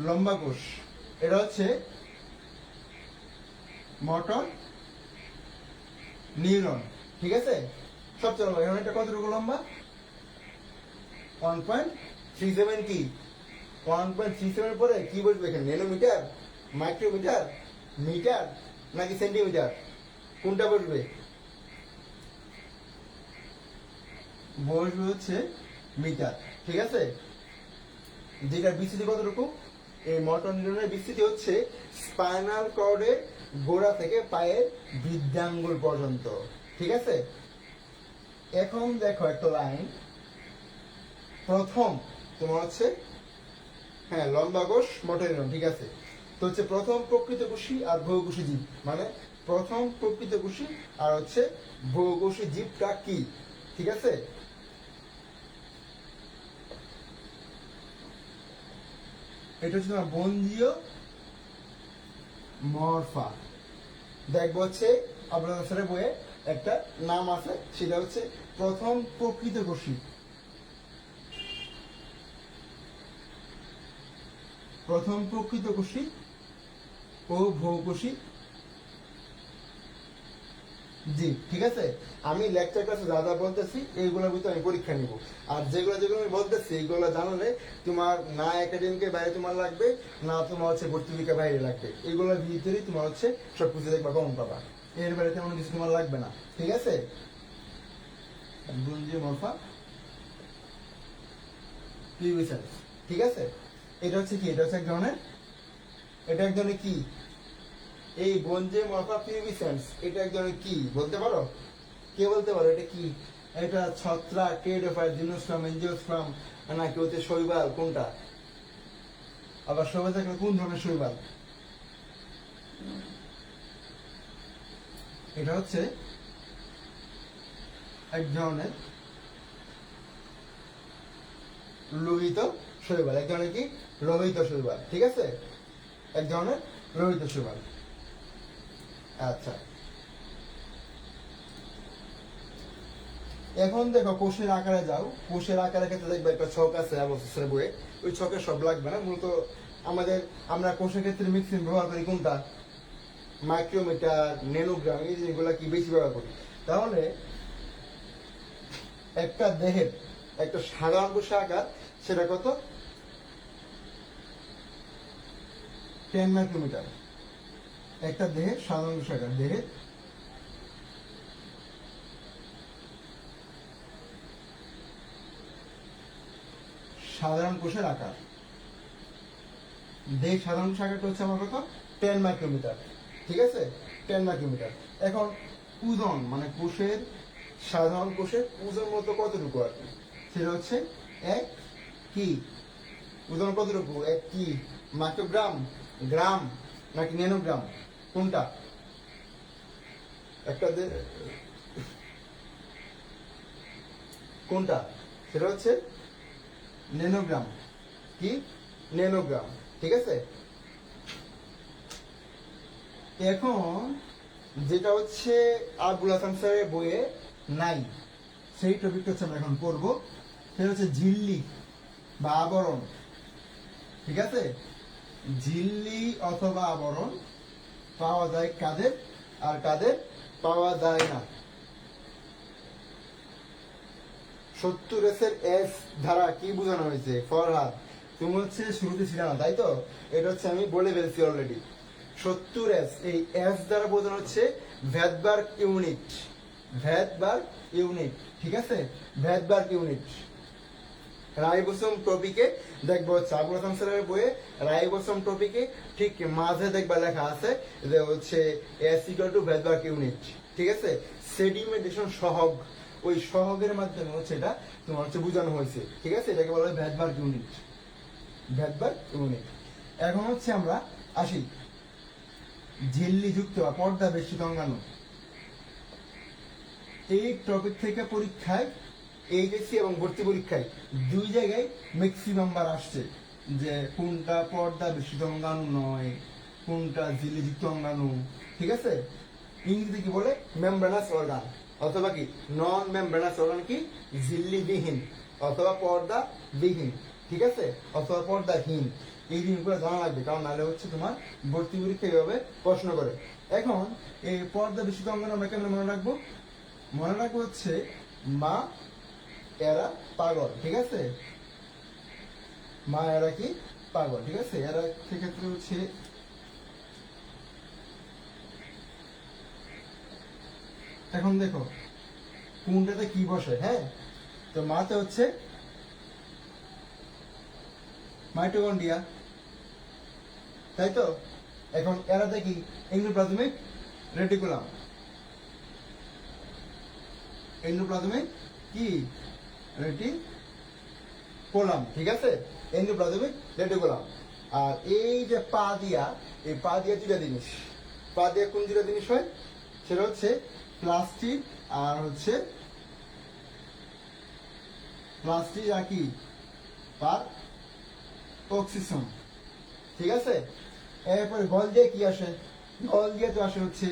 লম্বা কোষ এটা হচ্ছে মোটর নিউরন, ঠিক আছে। সবচেয়ে লম্বা, এখন এটা কতটুকু লম্বা, 1.37 কি 1.37 পরে কি বসবে এখানে, ন্যানোমিটার, মাইক্রোমিটার, মিটার নাকি সেন্টিমিটার, কোনটা বসবে? বসবে হচ্ছে মিটার, ঠিক আছে। যেটার বিস্তৃতি কতটুকু? এই মোটর নিউরনের বিস্তৃতি হচ্ছে স্পাইনাল কর্ডের গোড়া থেকে পায়ের বৃদ্ধাঙ্গুল পর্যন্ত, ঠিক আছে। এখন দেখো একটা লাইন, প্রথম তোমার হচ্ছে হ্যাঁ লম্বা কোষ মোটর নিউরন, ঠিক আছে। তো হচ্ছে প্রথম প্রকৃতকোষী আর বহুকোষী জীব, মানে প্রথম প্রকৃতকোষী আর হচ্ছে বহুকোষী জীবটা কি, ঠিক আছে। এটা হচ্ছে তোমার বঞ্জীয় মরফা। দেখবো হচ্ছে আপনার বইয়ে একটা নাম আছে, সেটা হচ্ছে প্রথম প্রকৃতকোষী, প্রথম প্রকৃতকোষী ও বহুকোষী জি, ঠিক আছে। আমি লেকচার ক্লাসে যা যা বলতেছি এইগুলোর ভিতরে আমি পরীক্ষা নিব, আর যেগুলো যেগুলো আমি বলতেছি এইগুলো জানালে তোমার না একাডেমিকের বাইরে তোমার লাগবে, না তোমার হচ্ছে ভর্তি পরীক্ষার বাইরে লাগবে, এইগুলোর ভিতরেই তোমার হচ্ছে সবকিছু দেখবা কমন পাবা, এর বাইরে তেমন কিছু তোমার লাগবে না, ঠিক আছে। বঞ্জীয় মরফা পিউবিসেন্স, ঠিক আছে। এটা হচ্ছে কি, এটা হচ্ছে এক ধরনের, এটা এক ধরনের কি, এই বঞ্জে মরফা পিউবিসেন্স এটা এক ধরনের কি বলতে পারো? কে বলতে পারো এটা কি? এটা ছত্রাক, টেরিডোফাইট, জিমনোস্পার্ম, এনজিওস্পার্ম নাকি হচ্ছে শৈবাল, কোনটা? আবার শৈবাল থাকলে কোন ধরনের শৈবাল? এটা হচ্ছে এক ধরনের লোহিত শৈবাল, এক ধরনের কি লোহিত শৈবাল, ঠিক আছে, এক ধরনের লোহিত শৈবাল। আচ্ছা, এখন দেখো কোষের আকারে যাও, কোষের আকারের ক্ষেত্রে দেখবে একটা ছক আছে অবশ্যই বইয়ে, ওই ছকে সব লাগবে না, মূলত আমরা কোষের ক্ষেত্রে মিক্সিং ব্যবহার করি কোনটা? মাইক্রোমিটার, ন্যানোগ্রাম, এই জিনিসগুলো কি বেশি ব্যবহার করি। তাহলে একটা দেহের একটা সাধারণ কোষের আকার সেটা কত? 10 মাইক্রোমিটার। একটা দেহের সাধারণ কোষের আকার, দেহের সাধারণ কোষের আকার, দেহ সাধারণ কোষের আকারটা হচ্ছে আমার কত? 10 মাইক্রোমিটার, ঠিক আছে, 10 মাইক্রোমিটার। এখন ওজন মানে কোষের সাধারণ কোষের ওজন মতো কতটুকু আর কি, সেটা হচ্ছে এক কি, ওজন কতটুকু? এক কি মাইক্রোগ্রাম, গ্রাম নাকি ন্যানোগ্রাম, কোনটা? একটা কোনটা? সেটা হচ্ছে ন্যানোগ্রাম, কি ন্যানোগ্রাম, ঠিক আছে। এখন যেটা হচ্ছে আবুল হাসান স্যারের বইয়ে নাই, সেই টপিকটা হচ্ছে আমরা এখন পড়বো, সেটা হচ্ছে ঝিল্লি বা আবরণ, ঠিক আছে। ঝিল্লি অথবা আবরণ পাওয়া যায় কাদের আর কাদের পাওয়া যায় না। 70S এর এস ধারা কি বোঝানো হয়েছে? ফরহাদ তুমি হচ্ছে শুরুতে ছিল না, তাই তো? এটা হচ্ছে আমি বলে ফেলছি অলরেডি। 70S, এই এস দ্বারা বোঝানো হচ্ছে ভ্যাটবার্গ ইউনিট, ভ্যাটবার্গ ইউনিট, ঠিক আছে, ভ্যাটবার্গ ইউনিট। রাইবোসোম টপিকে দেখবো হচ্ছে আবুল হাসান স্যারের বইয়ে রাইবোসোম টপিকে ঠিক মাঝে দেখবা লেখা আছে যে হচ্ছে এস ইকুয়াল টু ভ্যাটবার্গ ইউনিট, ঠিক আছে। সেডিমেন্টেশন সহগ, ওই সহগের মাধ্যমে হচ্ছে এটা তোমার হচ্ছে বোঝানো হয়েছে, ঠিক আছে, এটাকে বলা হয় ভ্যাটবার্গ ইউনিট, ভ্যাটবার্গ ইউনিট। এখন হচ্ছে আমরা আসি ঝিল্লি যুক্ত বা পর্দা বেষ্টিত অঙ্গাণু, এই টপিক থেকে পরীক্ষায় এইচএসসি এবং ভর্তি পরীক্ষায় দুই জায়গায় ম্যাক্সিমাম বার আসছে যে কোনটা পর্দা বেষ্টিত অঙ্গাণু নয়, কোনটা ঝিল্লিযুক্ত অঙ্গাণু, ঠিক আছে। ইংরেজিতে কি বলে? মেমব্রেনাস অর্গান, অথবা কি নন মেমব্রেনাস অর্গান, কি ঝিল্লিবিহীন অথবা পর্দা বিহীন, ঠিক আছে, অথবা পর্দাহীন। এই জিনিসগুলো জানা লাগবে, কারণ নাহলে হচ্ছে তোমার ভর্তি পরীক্ষা এইভাবে প্রশ্ন করে। এখন এই পর্দা বেষ্টিত অঙ্গাণু আমরা কেমন মনে রাখবো? মনে রাখবো হচ্ছে মা এরা পাগল, ঠিক আছে, মা এরা কি পাগল, ঠিক আছে। এরা সেক্ষেত্রে হচ্ছে এখন দেখো কোনটাতে কি বসে, হ্যাঁ, তো মাতে হচ্ছে মাইটোকন্ড্রিয়া, তাই তো। এখন এরাতে কি এন্ডোপ্লাজমিক রেটিকুলাম, এন্ডোপ্লাজমিক কি রেটিকুলাম, ঠিক আছে, এন্ডোপ্লাজমিক রেটিকুলাম। আর এই যে পা দিয়া, এই পা দিয়া দুটা জিনিস, পা দিয়া কোন দুটা জিনিস হয়, সেটা হচ্ছে প্লাস্টিক আর হচ্ছে প্লাস্টিক আর কি পার অক্সিজেন, ঠিক আছে। এরপরে গল দিয়ে কি আসে, গল দিয়ে তো আসে হচ্ছে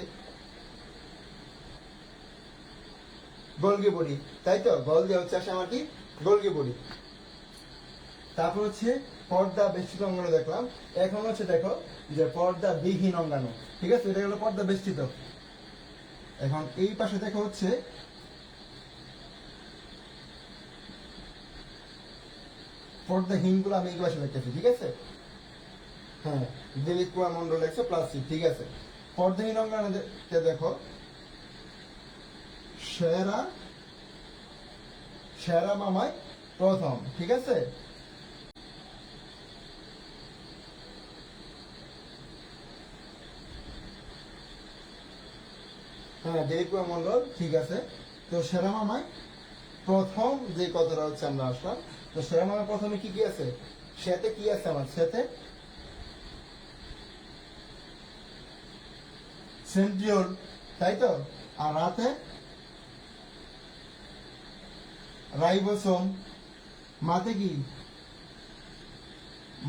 গোলগি বডি, তাই তো, গল দিয়ে হচ্ছে আসে আমার কি গোলগি বডি। তারপর হচ্ছে পর্দা বেষ্টিত অঙ্গাণু দেখলাম, এখন হচ্ছে দেখো যে পর্দা বিহীন অঙ্গাণু, ঠিক আছে, এটা হলো পর্দা বেষ্টিত। এখন এই পাশে দেখো হচ্ছে পর্দাহীন গুলো আমি এই পাশে দেখতেছি, ঠিক আছে, হ্যাঁ, দিলীপ কুমার মন্ডল লেখছে প্লাস্টিক, ঠিক আছে। পর্দাহীন অঙ্গাণুতে দেখো সেরা সেরা মামাই প্রথম, ঠিক আছে। হ্যাঁ, দিলীপ কুমার মন্ডল, ঠিক আছে। তো সেরা মামাই প্রথম যে কথাটা হচ্ছে আমরা আসলাম, তো সেরা মামাই প্রথমে কি কি আছে, সেতে কি আছে আমার, সেতে সেন্ট্রিওল, তাই তো। আর রাতে রাইবোসোম, মাতে কি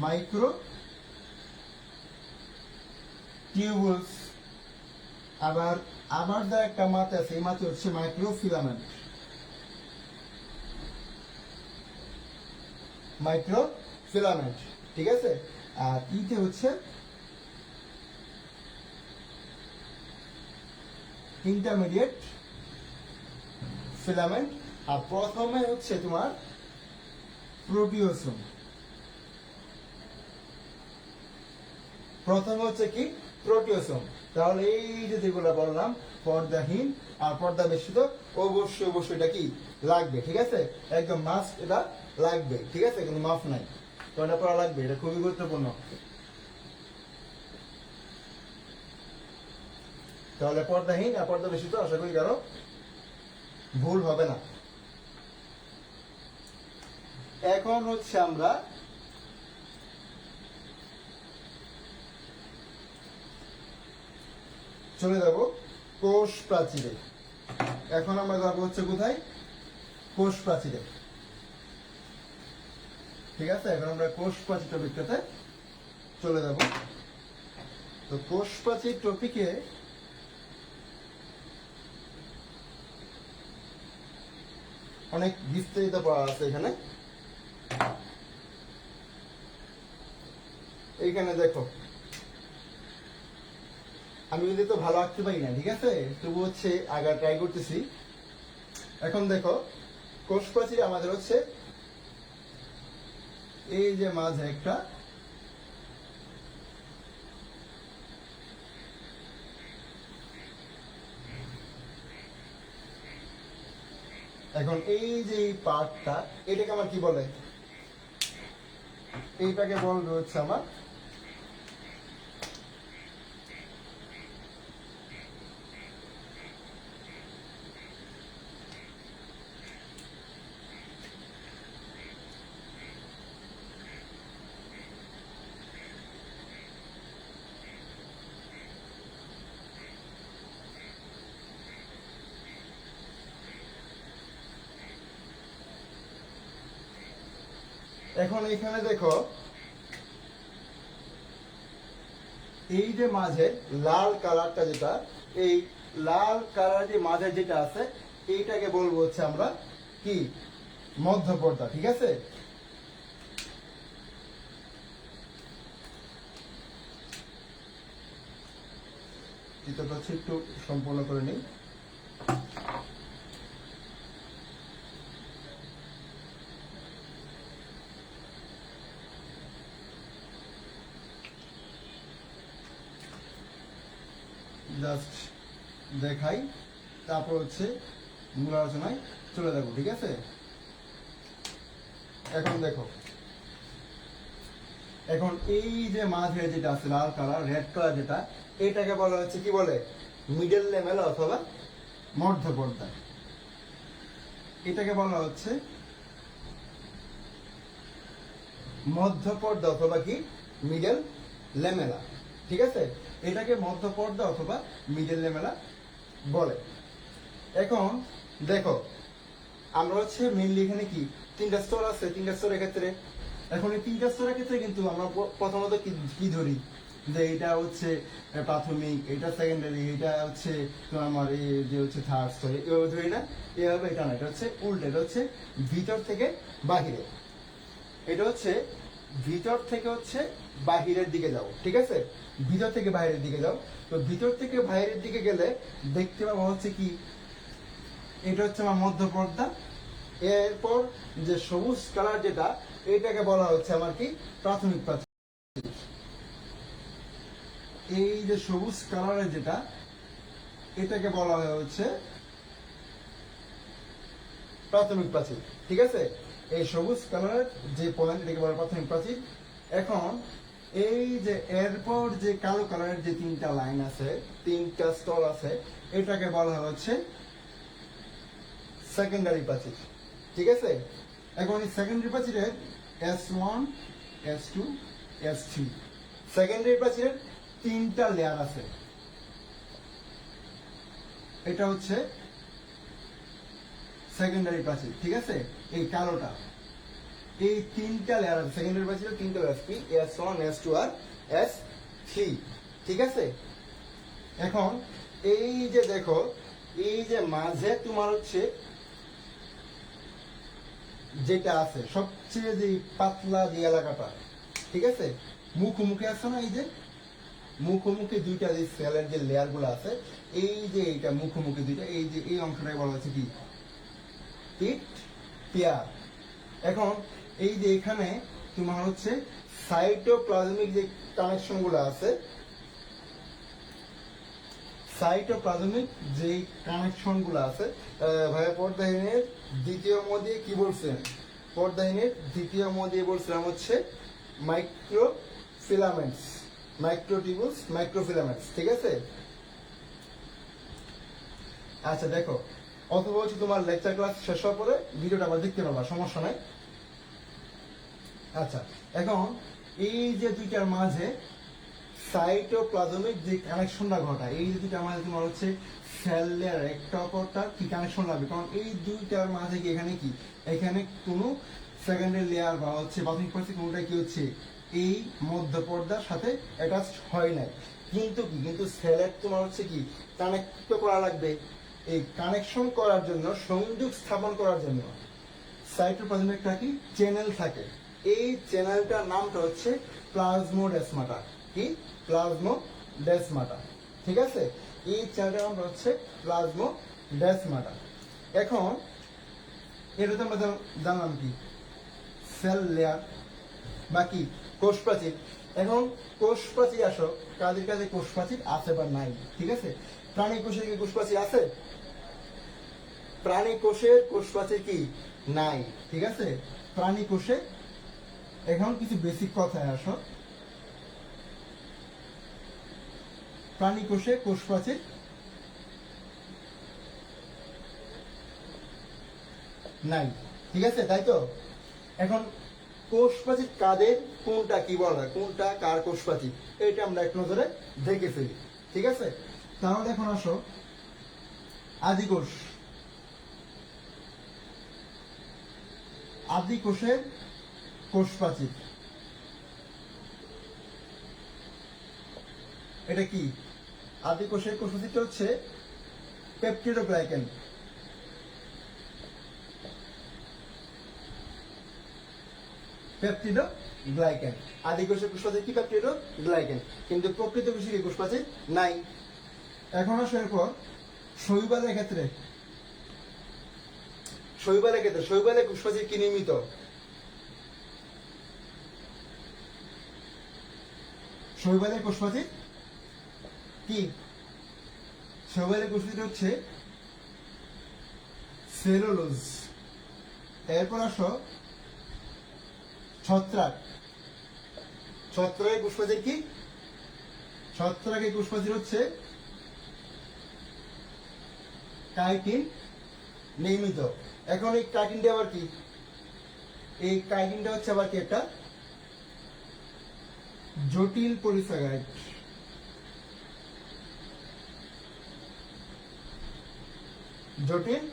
মাইক্রো টিউবুলস, আবার আবার যা একটা মাতে আছে, এই মাতে হচ্ছে মাইক্রোফিলামেন্ট, মাইক্রোফিলামেন্ট, ঠিক আছে। আর ইতে হচ্ছে ইন্টারমিডিয়েট ফিলামেন্ট। আর প্রথমে হচ্ছে তোমার প্রোটিওসোম, প্রথমে হচ্ছে কি প্রোটিওসোম। তাহলে এই যে যেগুলো বললাম পর্দাহীন আর পর্দা বেষ্টিত, অবশ্যই অবশ্যই এটা কি লাগবে, ঠিক আছে, একদম মাস্ট, এটা লাগবে, ঠিক আছে, কিন্তু মাফ নাই, তো এটা পড়া লাগবে, এটা খুবই গুরুত্বপূর্ণ। তাহলে পর্দাহীন আর পর্দা বেষ্টিত আশা করি কারো ভুল হবে না। এখন হচ্ছে আমরা চলে যাব কোষ প্রাচীরে। এখন আমরা যাবো হচ্ছে কোথায়, কোষ প্রাচীরে, ঠিক আছে। এখন আমরা কোষ প্রাচীর টপিকটাতে চলে যাব। তো কোষ প্রাচীর টপিকে অনেক বিস্তারিত পড়া আছে এখানে। এইখানে দেখো আমি যদি তো ভালো আঁকতে পারি না, ঠিক আছে, তবু হচ্ছে আগা ট্রাই করতেছি। এখন দেখো কোষ প্রাচীর আমাদের হচ্ছে এই যে মাঝে একটা এখন এই যে পার্টটা, এটাকে আমার কি বলে, এইটাকে বলবে হচ্ছে আমার এখন এখানে দেখো এই যে মাঝে লাল কালারটা যেটা, এই লাল কালার যে মাঝে যেটা আছে, এইটাকে বলবো হচ্ছে আমরা কি মধ্যপর্দা, ঠিক আছে। চিত্রটা হচ্ছে একটু সম্পূর্ণ করে নিই। জাস্ট দেখাই, তারপর হচ্ছে মূল আলোচনায় চলে যাবো, ঠিক আছে? এখন দেখো, এখন এই যে মাঝে যেটা আছে লাল কালার রেড কালার যেটা, এটাকে বলা হচ্ছে কি বলে, মিডল লেভেল অথবা মধ্য পর্দা। এটাকে বলা হচ্ছে মধ্য পর্দা অথবা কি মিডল লেমেলা, ঠিক আছে? এটাকে মধ্য পর্দা অথবা মিডল লেমেলা বলে। এখন দেখো, আমরা হচ্ছে মেইনলি এখানে কি তিনটা স্তর আছে, তিনটা স্তরের ক্ষেত্রে এখন এই তিনটা স্তরের ক্ষেত্রে কিন্তু আমরা প্রথমত কি ধরি, যে এটা হচ্ছে প্রাথমিক, এটা সেকেন্ডারি, এটা হচ্ছে আমার এই যে হচ্ছে থার্ড স্তর, এভাবে ধরি না, এভাবে এটা না, এটা হচ্ছে উল্টো, এটা হচ্ছে ভিতর থেকে বাহিরে, এটা হচ্ছে ভিতর থেকে হচ্ছে বাহিরের দিকে যাও, ঠিক আছে? ভিতর থেকে বাইরের দিকে যাও। তো ভিতর থেকে বাইরের দিকে গেলে দেখতে পাবো হচ্ছে কি, এটা হচ্ছে আমার মধ্য পর্দা। এরপর যে সবুজ কালার যেটা, এটাকে বলা হচ্ছে আমার কি প্রাথমিক প্রাচীর। এই যে সবুজ কালারের যেটা, এটাকে বলা হয় হচ্ছে প্রাথমিক প্রাচীর, ঠিক আছে? এই সবুজ কালারের যে পয়েন্ট, এটাকে বলা প্রাথমিক প্রাচীর। এখন এই যে এরপর যে কালো কালারের যে তিনটা লাইন আছে, তিনটা স্তর আছে, এটাকে বলা হচ্ছে সেকেন্ডারি প্রাচীর, ঠিক আছে? এখন এই সেকেন্ডারি প্রাচীরের S1, S2, S3, সেকেন্ডারি প্রাচীরের তিনটা লেয়ার আছে। এটা হচ্ছে সেকেন্ডারি প্রাচীর, ঠিক আছে? এই কালোটা, এই তিনটা লেয়ার আছে সেকেন্ডারি প্রাচীরের, তিনটা লেয়ার কি S1, S2 আর S3, ঠিক আছে? এখন এই যে দেখো, এই যে মাঝে তোমার হচ্ছে যেটা আছে সবচেয়ে যে পাতলা যে এলাকাটা, ঠিক আছে? মুখোমুখি আছে না, এই যে মুখোমুখি দুইটা যে সেলের যে লেয়ার গুলো আছে, এই যে এইটা মুখোমুখি দুইটা, এই যে এই অংশটাই বলা হচ্ছে কি পিট পেয়ার। এখন এই যে এখানে তোমার হচ্ছে সাইটোপ্লাজমিক যে কানেকশন গুলো আছে, সাইটোপ্লাজমিক যে কানেকশন গুলো আছে, ভাইয়া পর্দাহীনের দ্বিতীয় মধ্যে কি বলছেন, পর্দাহীনের দ্বিতীয় মধ্যে বলছিলাম হচ্ছে মাইক্রোফিলামেন্টস, মাইক্রোটিউবুলস, মাইক্রোফিলামেন্টস, ঠিক আছে? আচ্ছা দেখো, অথবা হচ্ছে তোমার লেকচার ক্লাস শেষ হওয়ার পরে ভিডিওটা আবার দেখতে পাবা, সমস্যা নাই। আচ্ছা, এখন এই যে দুইটার মাঝে সাইটোপ্লাজমিক যে কানেকশনটা ঘটায়, এই যে দুইটার মাঝে তোমার হচ্ছে সেল লেয়ার একটা অপরটার কি কানেকশন লাগবে, কারণ এই দুইটার মাঝে কি এখানে কি, এখানে কোনো সেকেন্ডারি লেয়ার বা হচ্ছে প্রাথমিক প্রাচীর কোনোটা কি হচ্ছে এই মধ্য পর্দার সাথে অ্যাটাচ হয় নাই, কিন্তু সেলের তোমার হচ্ছে কি কানেক্ট করা লাগবে। এই কানেকশন করার জন্য, সংযোগ স্থাপন করার জন্য সাইটোপ্লাজমে একটা কি চ্যানেল থাকে, এই চ্যানেলটার নামটা হচ্ছে প্লাজমোডেসমাটা, কি প্লাজমোডেসমাটা, ঠিক আছে? এই চ্যানেলটার নামটা হচ্ছে প্লাজমোডেসমাটা। এখন এটা তো আমরা জানলাম কি সেল লেয়ার বা কি কোষ প্রাচীর। এখন কোষ প্রাচীর আসো, কাদের কাছে কোষ প্রাচীর আছে বা নাই, ঠিক আছে? প্রাণী কোষের কি কোষ প্রাচীর আছে? প্রাণী কোষের কোষ প্রাচীর কি নাই, ঠিক আছে? প্রাণী কোষে, এখন কিছু বেসিক কথায় আসো, প্রাণী কোষে কোষ প্রাচীর নাই, ঠিক আছে? তাই তো? এখন কোষ প্রাচীর কাদের, কোনটা কি বলা হয়, কোনটা কার কোষ প্রাচীর, এটা আমরা এক নজরে দেখে ফেলি, ঠিক আছে? তাহলে এখন আসো আদি কোষ, আদি কোষের কোষ প্রাচীর, এটা কি আদি কোষের কোষ প্রাচীরটা হচ্ছে পেপটিডোগ্লাইকেন, পেপটিডোগ্লাইকেন। আদি কোষের কোষ প্রাচীর কি পেপটিডোগ্লাইকেন, কিন্তু প্রকৃত কোষে কি কোষ প্রাচীর নাই। এখন আসো এরপর শৈবালের ক্ষেত্রে, শৈবালের কোষ প্রাচীর কি নির্মিত, শৈবালের কোষ প্রাচীর কি শৈবালের কোষপ্রাচীর হচ্ছে সেলুলোজ। এরপর আসো ছত্রাক। ছত্রাকের কোষপ্রাচীর কি? ছত্রাকের কোষপ্রাচীর হচ্ছে কাইটিন নির্মিত। এখন এই কাইটিনটা আবার কি? এই কাইটিনটা হচ্ছে আবার কি একটা জটিল পলিস্যাকারাইড। জটিল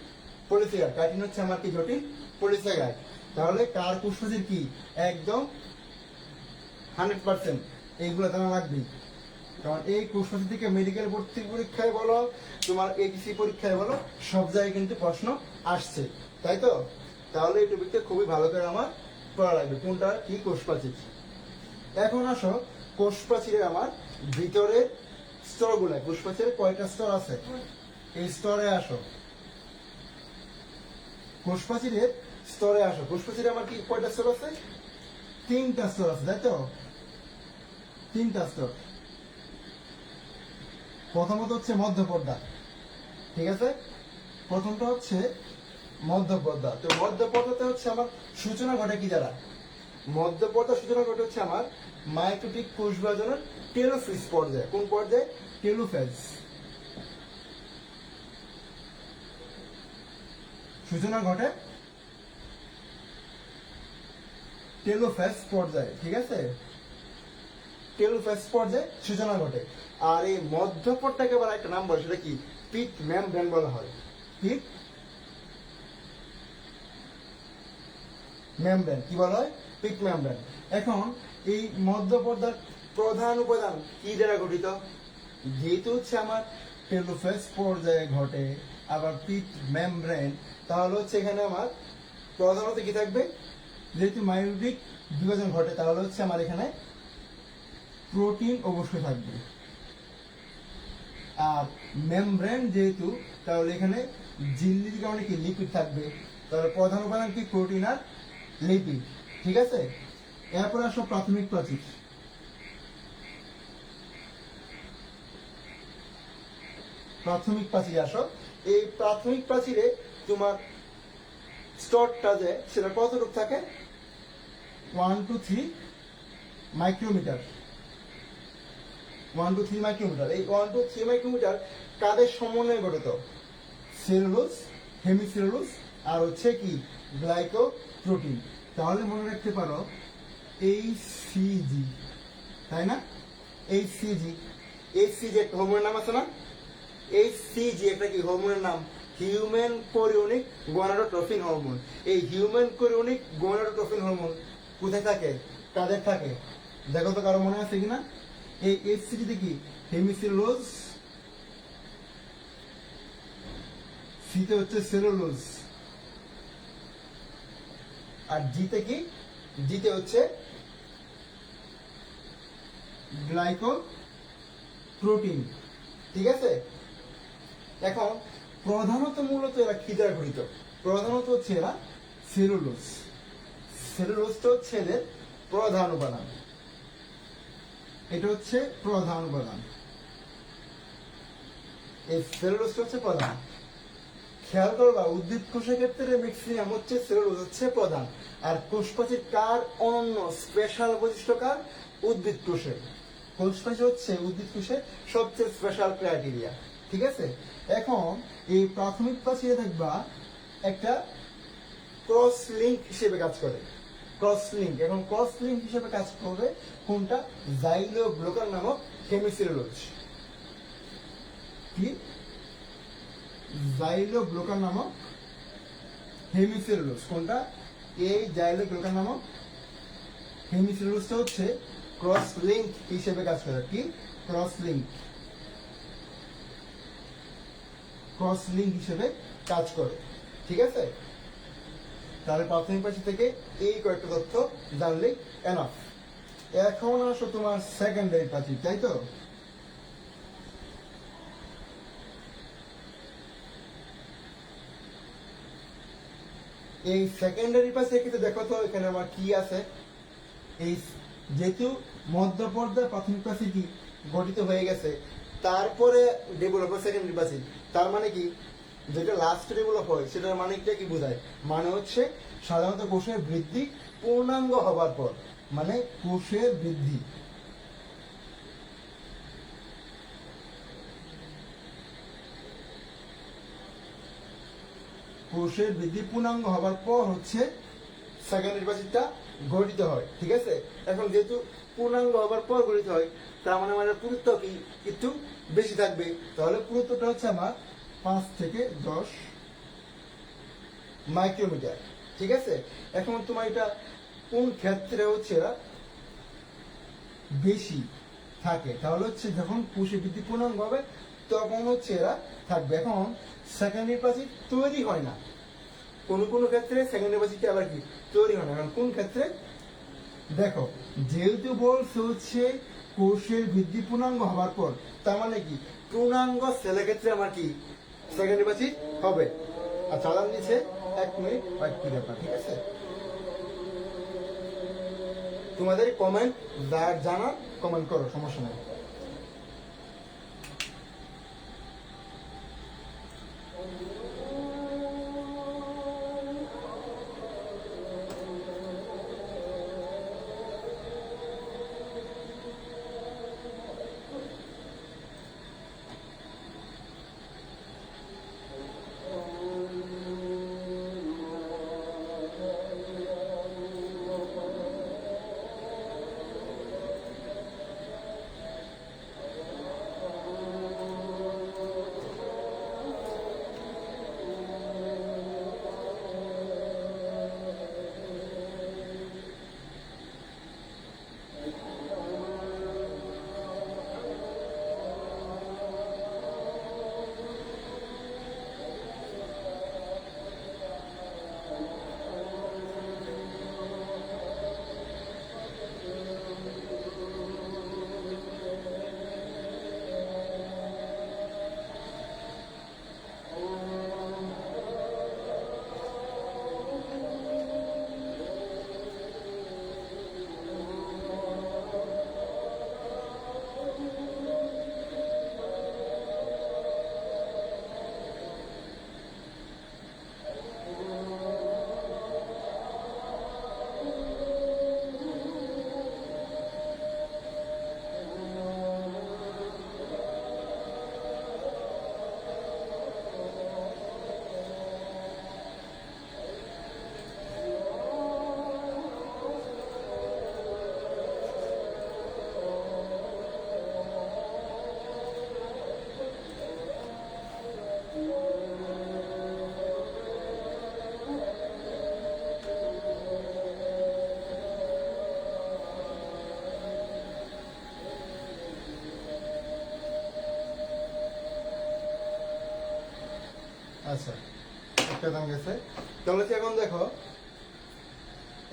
পলিস্যাকারাইড, কাইটিন হচ্ছে আমার কি? জটিল পলিস্যাকারাইড। তাহলে কার কোষপ্রাচীর কি? একদম 100%। এইগুলো জানা লাগবে, কারণ এই কোষপ্রাচীর থেকে মেডিকেল ভর্তি পরীক্ষায় বলো, তোমার এডিসি পরীক্ষায় বলো, সব জায়গায় কিন্তু প্রশ্ন আসছে, তাই তো? তাহলে এই টপিকটা খুবই ভালো করে আমার পড়া লাগবে, কোনটা কি কোষপ্রাচীর। এখন আসো কোষপ্রাচীরের আমার ভিতরের স্তরগুলো। কোষপ্রাচীরের কয়টা স্তর আছে এই স্তরে আসো। কোষপ্রাচীরের স্তরে আসো। কোষপ্রাচীরে আমার কি কয়টা স্তর আছে? 3টা স্তর আছে, তাই তো? 3টা স্তর। প্রথমত হচ্ছে মধ্যপর্দা, ঠিক আছে? প্রথমটা হচ্ছে মধ্যপর্দা। তো মধ্যপর্দাতে হচ্ছে আমার সূচনা ঘটে কি দ্বারা? মধ্যপর্দা সূচনা ঘটে হচ্ছে আমার মাইটোটিক কোষ বিভাজনের টেলোফেজ পর্যায়ে। কোন পর্যায়ে? টেলোফেজ। সূচনা ঘটে টেলোফেজ পর্যায়ে, ঠিক আছে? টেলোফেজ পর্যায়ে সূচনা ঘটে। আর এই মধ্যপর্দাকে আবার একটা নাম বলে, সেটা কি? পিট মেমব্রেন বলা হয়। পিট মেমব্রেন কি বলা হয়? Pit membrane. এখন এই মধ্যপর্দার প্রধান উপাদান কি দ্বারা গঠিত? যেহেতু হচ্ছে আমার টেলোফেজ পর্যায়ে ঘটে, আবার পিট মেমব্রেন, তাহলে হচ্ছে এখানে আমার প্রধানত কি থাকবে? যেহেতু মায়োটিক বিভাজন ঘটে, তাহলে হচ্ছে আমার এখানে প্রোটিন অবশ্যই থাকবে। আর মেমব্রেন যেহেতু, তাহলে এখানে ঝিল্লির কারণে কি? লিপিড থাকবে। তাহলে প্রধান উপাদান কি? প্রোটিন আর লিপিড, ঠিক আছে? এরপর আসো প্রাথমিক প্রাচীর। প্রাথমিক প্রাচীরে আসো। এই প্রাথমিক প্রাচীরে তোমার স্তরটা যে সেটা কতটুকু থাকে? 1 to 3 মাইক্রোমিটার। 1 to 3 micrometer. এই 1 to 3 মাইক্রোমিটার কাদের সমন্বয়ে গঠিত? সেলুলোজ, হেমিসেলুলোজ আর হচ্ছে কি? গ্লাইকোপ্রোটিন। তাহলে মনে রাখতে পারো HCG, তাই না? HCG। HCG একটা হরমোনের নাম আছে না? HCG একটা কি হরমোনের নাম? Human chorionic gonadotrophin hormone. এই হিউম্যান কোরিওনিক গনাডোট্রফিন হরমোন কোথায় থাকে? কাদের থাকে? দেখো তো কারো মনে আছে কিনা? এই HCG তে কি? হেমিসেলুলোজ, সিতে হচ্ছে সেলুলোজ, আর জিতে কি? জিতে হচ্ছে গ্লাইকোপ্রোটিন, ঠিক আছে? এখন প্রধানত মূলত এরা কি দ্বারা গঠিত? প্রধানত হচ্ছে এরা সেলুলোজ। সেলুলোজটা হচ্ছে এদের প্রধান উপাদান। এটা হচ্ছে প্রধান উপাদান। এই সেলুলোজটা হচ্ছে প্রধান। খেয়াল করবা, উদ্ভিদ কোষের ক্ষেত্রে ম্যাক্সিমাম হচ্ছে সেলুলোজ হচ্ছে প্রধান। আর কোষপ্রাচীর কার অনন্য স্পেশাল বৈশিষ্ট্য? কার? উদ্ভিদ কোষের। কোষপ্রাচীর হচ্ছে উদ্ভিদ কোষের সবচেয়ে স্পেশাল ক্রাইটেরিয়া, ঠিক আছে? এখন এই প্রাথমিক প্রাচীরে দেখবা একটা ক্রস লিঙ্ক হিসেবে কাজ করে। Cross link. এখন ক্রস লিঙ্ক হিসেবে কাজ করবে কোনটা? জাইলোগ্লুকান নামক হেমিসেলুলোজ। কি? জাইলোগ্লুকান নামক হেমিসেলুলোজ। কোনটা? এই জাইলোগ্লুকান নামক হেমিসেলুলোজটা হচ্ছে ক্রস লিঙ্ক হিসেবে কাজ করে। কি? Cross link. ক্রস লিঙ্ক হিসেবে কাজ করে, ঠিক আছে? তাহলে প্রাথমিক প্রাচীর থেকে এই কয়েকটা তথ্য জানলে এনাফ। এখন আসো তোমার সেকেন্ডারি প্রাচীর, তাই তো? এই সেকেন্ডারি প্রাচীর কিন্তু দেখো তো এখানে আমার কি আছে? এই যেহেতু মধ্যপর্দায় প্রাথমিক প্রাচীর কি গঠিত হয়ে গেছে, তারপরে ডেভেলপ হয় সেকেন্ডারি প্রাচীর। তার মানে কি, যেটা লাস্ট ডেভেলপ হয় সেটার মানেটা কি বোঝায়? মানে হচ্ছে সাধারণত কোষের বৃদ্ধি পূর্ণাঙ্গ হবার পর, মানে কোষের বৃদ্ধি পূর্ণাঙ্গ হবার পর হচ্ছে সেকেন্ডারি প্রাচীরটা গঠিত হয়। ঠিক আছে, এখন যেহেতু পূর্ণাঙ্গ হবার পর গঠিত হয়, তার মানে আমার পুরুত্ব কি একটু বেশি থাকবে। তাহলে পুরুত্বটা হচ্ছে আমার 5 থেকে 10 মাইক্রোমিটার। ঠিক আছে, এখন তোমার এটা কোন ক্ষেত্রে হচ্ছে এরা বেশি থাকে? তাহলে হচ্ছে যখন কোষের বৃদ্ধি পূর্ণাঙ্গ হবে তখন হচ্ছে এরা থাকবে। এখন সেকেন্ডারি প্রাচীর তৈরি হয় না, কোন কোন ক্ষেত্রে সেকেন্ডারি প্রাচীরটা আবার কি তৈরি হয় না। কারণ কোন ক্ষেত্রে? দেখো, যেহেতু বলছে হচ্ছে কোষের বৃদ্ধি পূর্ণাঙ্গ হবার পর, তার মানে কি পূর্ণাঙ্গ সেলের ক্ষেত্রে আমার কি সেকেন্ডারি প্রাচীর হবে। আর চালান দিচ্ছে 1 মিনিট ওয়েট করে আপনার। ঠিক আছে, তোমাদের কমেন্ট জানার কমেন্ট করো, সমস্যা নেই। আচ্ছা, একটা দাম গেছে। তাহলে এখন দেখো,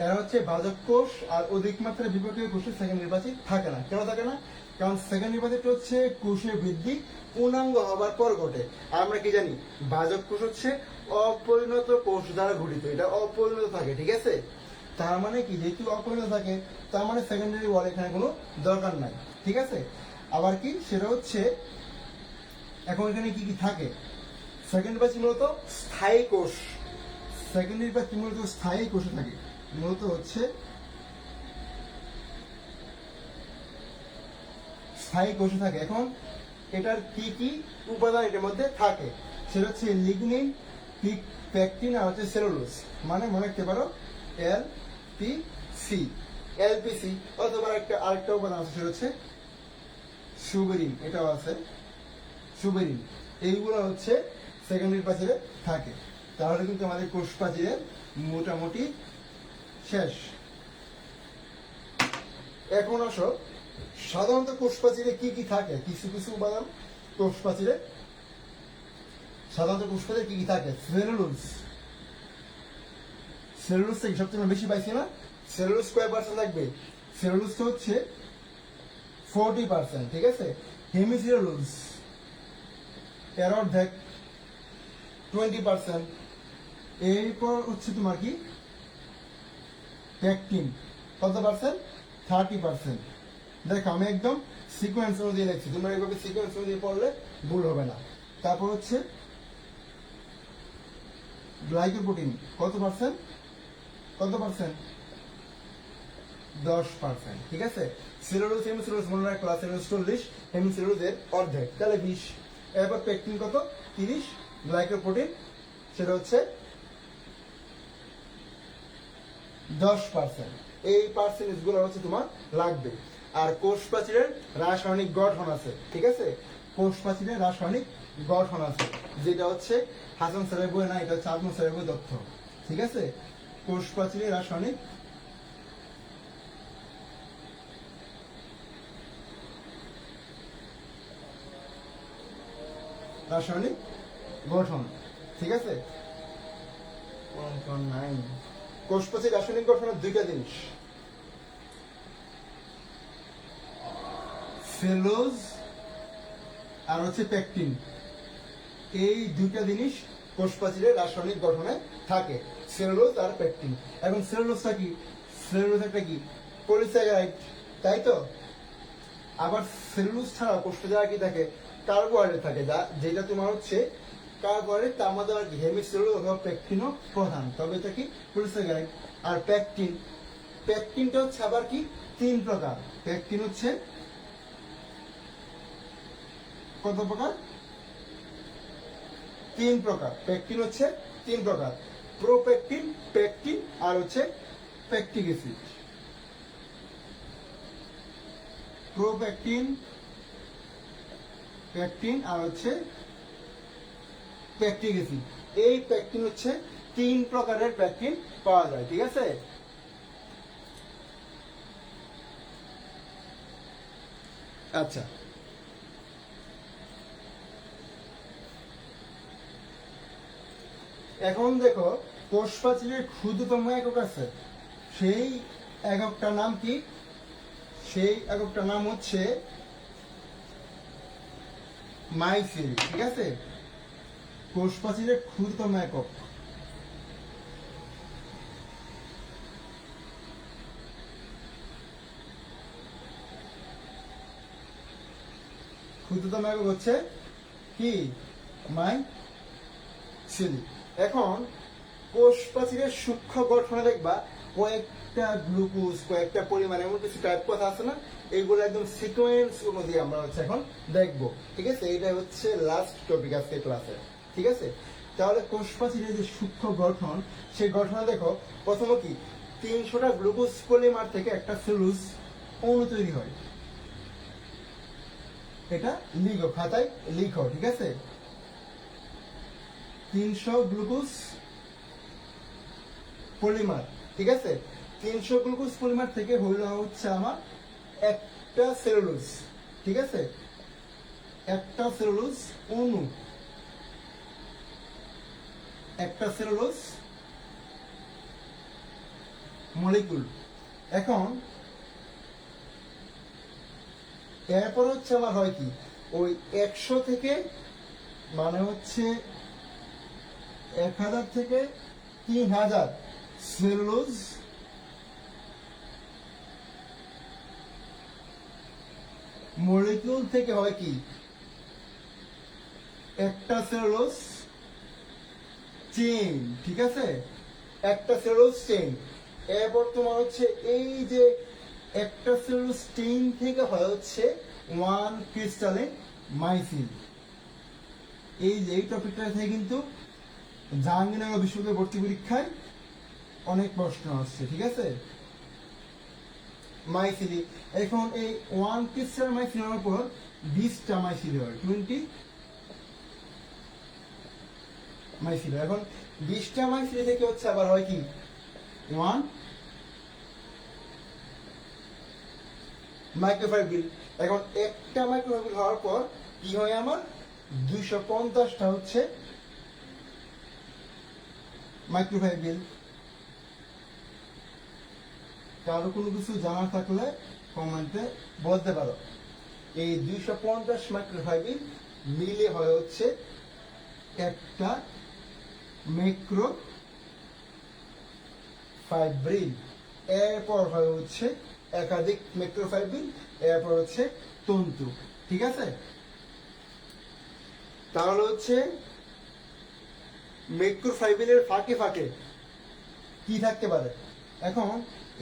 এরা হচ্ছে বাজক কোষ আর অধিক মাত্রায় বিপাকীয় কোষের সেকেন্ডারি প্রাচীর থাকে না। কেন থাকে না? কারণ সেকেন্ডারি প্রাচীরটা হচ্ছে কোষের বৃদ্ধি পূর্ণাঙ্গ হবার পর ঘটে। আর আমরা কি জানি, বাজক কোষ হচ্ছে অপরিণত কোষ দ্বারা গঠিত, এটা অপরিণত থাকে। ঠিক আছে, তার মানে কি, যেহেতু অপরিণত থাকে তার মানে সেকেন্ডারি ওয়াল এখানে কোনো দরকার নাই। ঠিক আছে, আবার কি সেটা হচ্ছে, এখন এখানে কি কি থাকে? সেকেন্ডারি প্রাচীর মূলত স্থায়ী কোষ, সেকেন্ডারি প্রাচীর মূলত স্থায়ী কোষে থাকে, মূলত হচ্ছে স্থায়ী কোষে থাকে। এখন এটার কি কি উপাদান এটার মধ্যে থাকে? সেটা হচ্ছে লিগনিন, পেকটিন আর হচ্ছে সেলুলোজ। মানে মনে রাখতে পারো এলপিসি, অথবা আরেকটা উপাদান আছে সেটা হচ্ছে সুবেরিন, এটাও আছে সুবেরিন। এইগুলো হচ্ছে সেকেন্ডারি প্রাচীরে থাকে। তাহলে কিন্তু আমাদের কোষ প্রাচীরের মোটামুটি শেষ। এখন আসো, সাধারণত কোষ প্রাচীরে কি কি থাকে? কিছু কিছু উপাদান কোষ প্রাচীরে, সাধারণত কোষ প্রাচীরে কি কি থাকে? সেলুলোজ থেকে সবচেয়ে বেশি পাইছি না? সেলুলোজ কয় পার্সেন্ট থাকবে? সেলুলোজটা হচ্ছে 40%। ঠিক আছে, হেমিসেলুলোজ এর অর্ধেক 20%। এরপর হচ্ছে তোমার কি পেকটিন, কত পার্সেন্ট? 30%। দেখো আমি একদম সিকোয়েন্স অনুযায়ী লিখছি, তোমরা এইভাবে সিকোয়েন্স অনুযায়ী পড়লে ভুল হবে না। তারপর হচ্ছে গ্লাইকোপ্রোটিন কত পার্সেন্ট, কত পার্সেন্ট, 10%, ঠিক আছে। সেলুলোজ হেমিসেলুলোজ মনে রাখো, সেলুলোজ 40, হেমিসেলুলোজের অর্ধেক, তাহলে 20। এরপর পেকটিন কত, 30, গ্লাইকোপ্রোটিন সেটা হচ্ছে 10%। এই পার্সেন্টেজ গুলো হচ্ছে তোমার লাগবে। আর কোষ প্রাচীরের রাসায়নিক গঠন আছে, ঠিক আছে, কোষ প্রাচীরের রাসায়নিক গঠন আছে, যেটা হচ্ছে হাসান স্যারের বই না, এটা হচ্ছে আজমল স্যারের বই তথ্য, ঠিক আছে। কোষ প্রাচীরের রাসায়নিক রাসায়নিক গঠন, ঠিক আছে। কোষ প্রাচীর রাসায়নিক গঠনের দুইটা জিনিস, সেলুলোজ আর হচ্ছে পেকটিন, এই দুইটা জিনিস কোষ প্রাচীরের রাসায়নিক গঠনে থাকে, সেলুলোজ আর পেকটিন। এখন সেলুলোজটা কি, সেলুলোজ একটা কি পলিস্যাকারাইড, তাই তো। আবার সেলুলোজ ছাড়া কোষ প্রাচীরে কি থাকে, কার্বোহাইড্রেট থাকে, যেটা তোমার হচ্ছে কার্বোহাইড্রেট, তার মধ্যে আর হেমিসেলুলোজ অথবা পেকটিনও প্রধান, তবে এটা কি পলিস্যাকারাইড। আর পেকটিন, পেকটিনটা হচ্ছে আবার কি 3 প্রকার। পেকটিন হচ্ছে কত প্রকার, 3 প্রকার। পেকটিন হচ্ছে 3 প্রকার, প্রোপেকটিন, পেকটিন আর হচ্ছে পেকটিক অ্যাসিড। প্রোপেকটিন, পেকটিন আর হচ্ছে পেকটিক অ্যাসিড। এই পেকটিন হচ্ছে 3 প্রকারের পেকটিন পাওয়া যায়, ঠিক আছে। আচ্ছা, এখন দেখো কোষ প্রাচীরের ক্ষুদ্রতম একক আছে, সেই এককটার নাম কি, সেই এককটার নাম হচ্ছে মাইসিল, ঠিক আছে। কোষ প্রাচীরের ক্ষুদ্রতম একক, ক্ষুদ্রতম একক হচ্ছে কি মাইসিল। এখন কোষ প্রাচীরের সূক্ষ্ম গঠনে দেখবা কয়েকটা গ্লুকোজ, কয়েকটা পরিমাণ, এমন কিছু টাইপ কথা আছে না, এইগুলো একদম সিকোয়েন্স অনুযায়ী আমরা হচ্ছে এখন দেখবো, ঠিক আছে। এটা হচ্ছে লাস্ট টপিক আজকে ক্লাসে, ঠিক আছে। তাহলে কোষ প্রাচীরের যে সূক্ষ্ম গঠন, সেই গঠনে দেখো প্রথমে কি 300টা গ্লুকোজ পলিমার থেকে একটা সেলুলোজ অণু তৈরি হয়। এটা লিখো, খাতায় লিখো, ঠিক আছে। 300 গ্লুকোজ পলিমার, ঠিক আছে। 300 গ্লুকোজ পলিমার থেকে হইল হচ্ছে আমার একটা সেলুলোজ, ঠিক আছে, একটা সেলুলোজ অণু, একটা সেলুলোজ মলিকুল। এখন এরপর হচ্ছে আমার হয় কি, ওই 100 থেকে মানে হচ্ছে 1000 থেকে 3000 সেলুলোজ মলিকিউল থেকে হয় কি একটা সেলুলোজ চেইন, ঠিক আছে, একটা সেলুলোজ চেইন। এরপর তোমার হচ্ছে এই যে একটা সেলুলোজ চেইন থেকে হয় হচ্ছে 1 ক্রিস্টালিন মাইসিন। এই যে এই টপিকটা থেকে কিন্তু জাহাঙ্গীরনগর বিশ্ববিদ্যালয় ভর্তি পরীক্ষায় অনেক প্রশ্ন আসছে, ঠিক আছে। মাইসিলি, এখন এই 1 ক্রিস্টাল মাইসিলের উপর 20টা মাইসিলি হয়, 20 মাইসিলি। এখন 20টা মাইসিলি থেকে হচ্ছে আবার হয় কি 1 মাইক্রোফাইব্রিল। এখন একটা মাইক্রোফাইব্রিল হওয়ার পর কি হয় আমার 250টা হচ্ছে মাইক্রোফাইব্রিল। কারো কোনো কিছু জানা থাকলে কমেন্টে বলতে পারো। এই 250 মাইক্রোফাইব্রিল মিলে হয় হচ্ছে একটা ম্যাক্রো ফাইব্রিল। এরপর হয় হচ্ছে একাধিক ম্যাক্রোফাইব্রিল, এরপর হচ্ছে তন্তু। ঠিক আছে, তাহলে হচ্ছে ম্যাক্রোফাইবেলের ফাঁকে ফাঁকে কি থাকতে পারে? এখন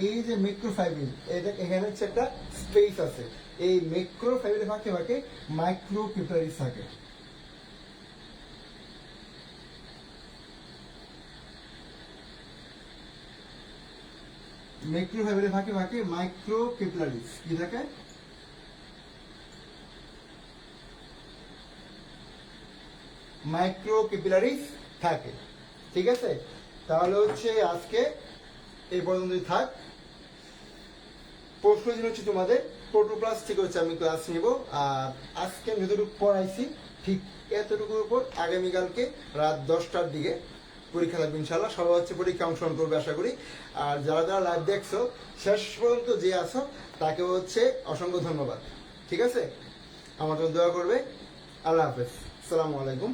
এই যে ম্যাক্রোফাইবেল, এটা এখানে হচ্ছে একটা স্পেস আছে, এই ম্যাক্রোফাইবেলের ফাঁকে ফাঁকে মাইক্রোক্যাপিলারিস থাকে। ম্যাক্রোফাইবেলের ফাঁকে ফাঁকে মাইক্রোক্যাপিলারিস কি থাকে? মাইক্রোক্যাপিলারিস থাকে। ঠিক আছে, তাহলে হচ্ছে আজকে এই পর্যন্তই থাক। প্রশ্ন দিন হচ্ছে তোমাদের প্রোটোপ্লাস্ট থেকে হচ্ছে আমি ক্লাস নিব। আর আজকে আমি যতটুকু পড়াইছি ঠিক এতটুকুর উপর আগামীকালকে রাত 10টার দিকে পরীক্ষা থাকবে ইনশাল্লাহ। সবাই হচ্ছে পরীক্ষা অংশগ্রহণ করবে আশা করি। আর যারা যারা লাইভ দেখছো শেষ পর্যন্ত যে আছো তাকে হচ্ছে অসংখ্য ধন্যবাদ। ঠিক আছে, আমার জন্য দোয়া করবে। আল্লাহ হাফেজ, আসসালামু আলাইকুম।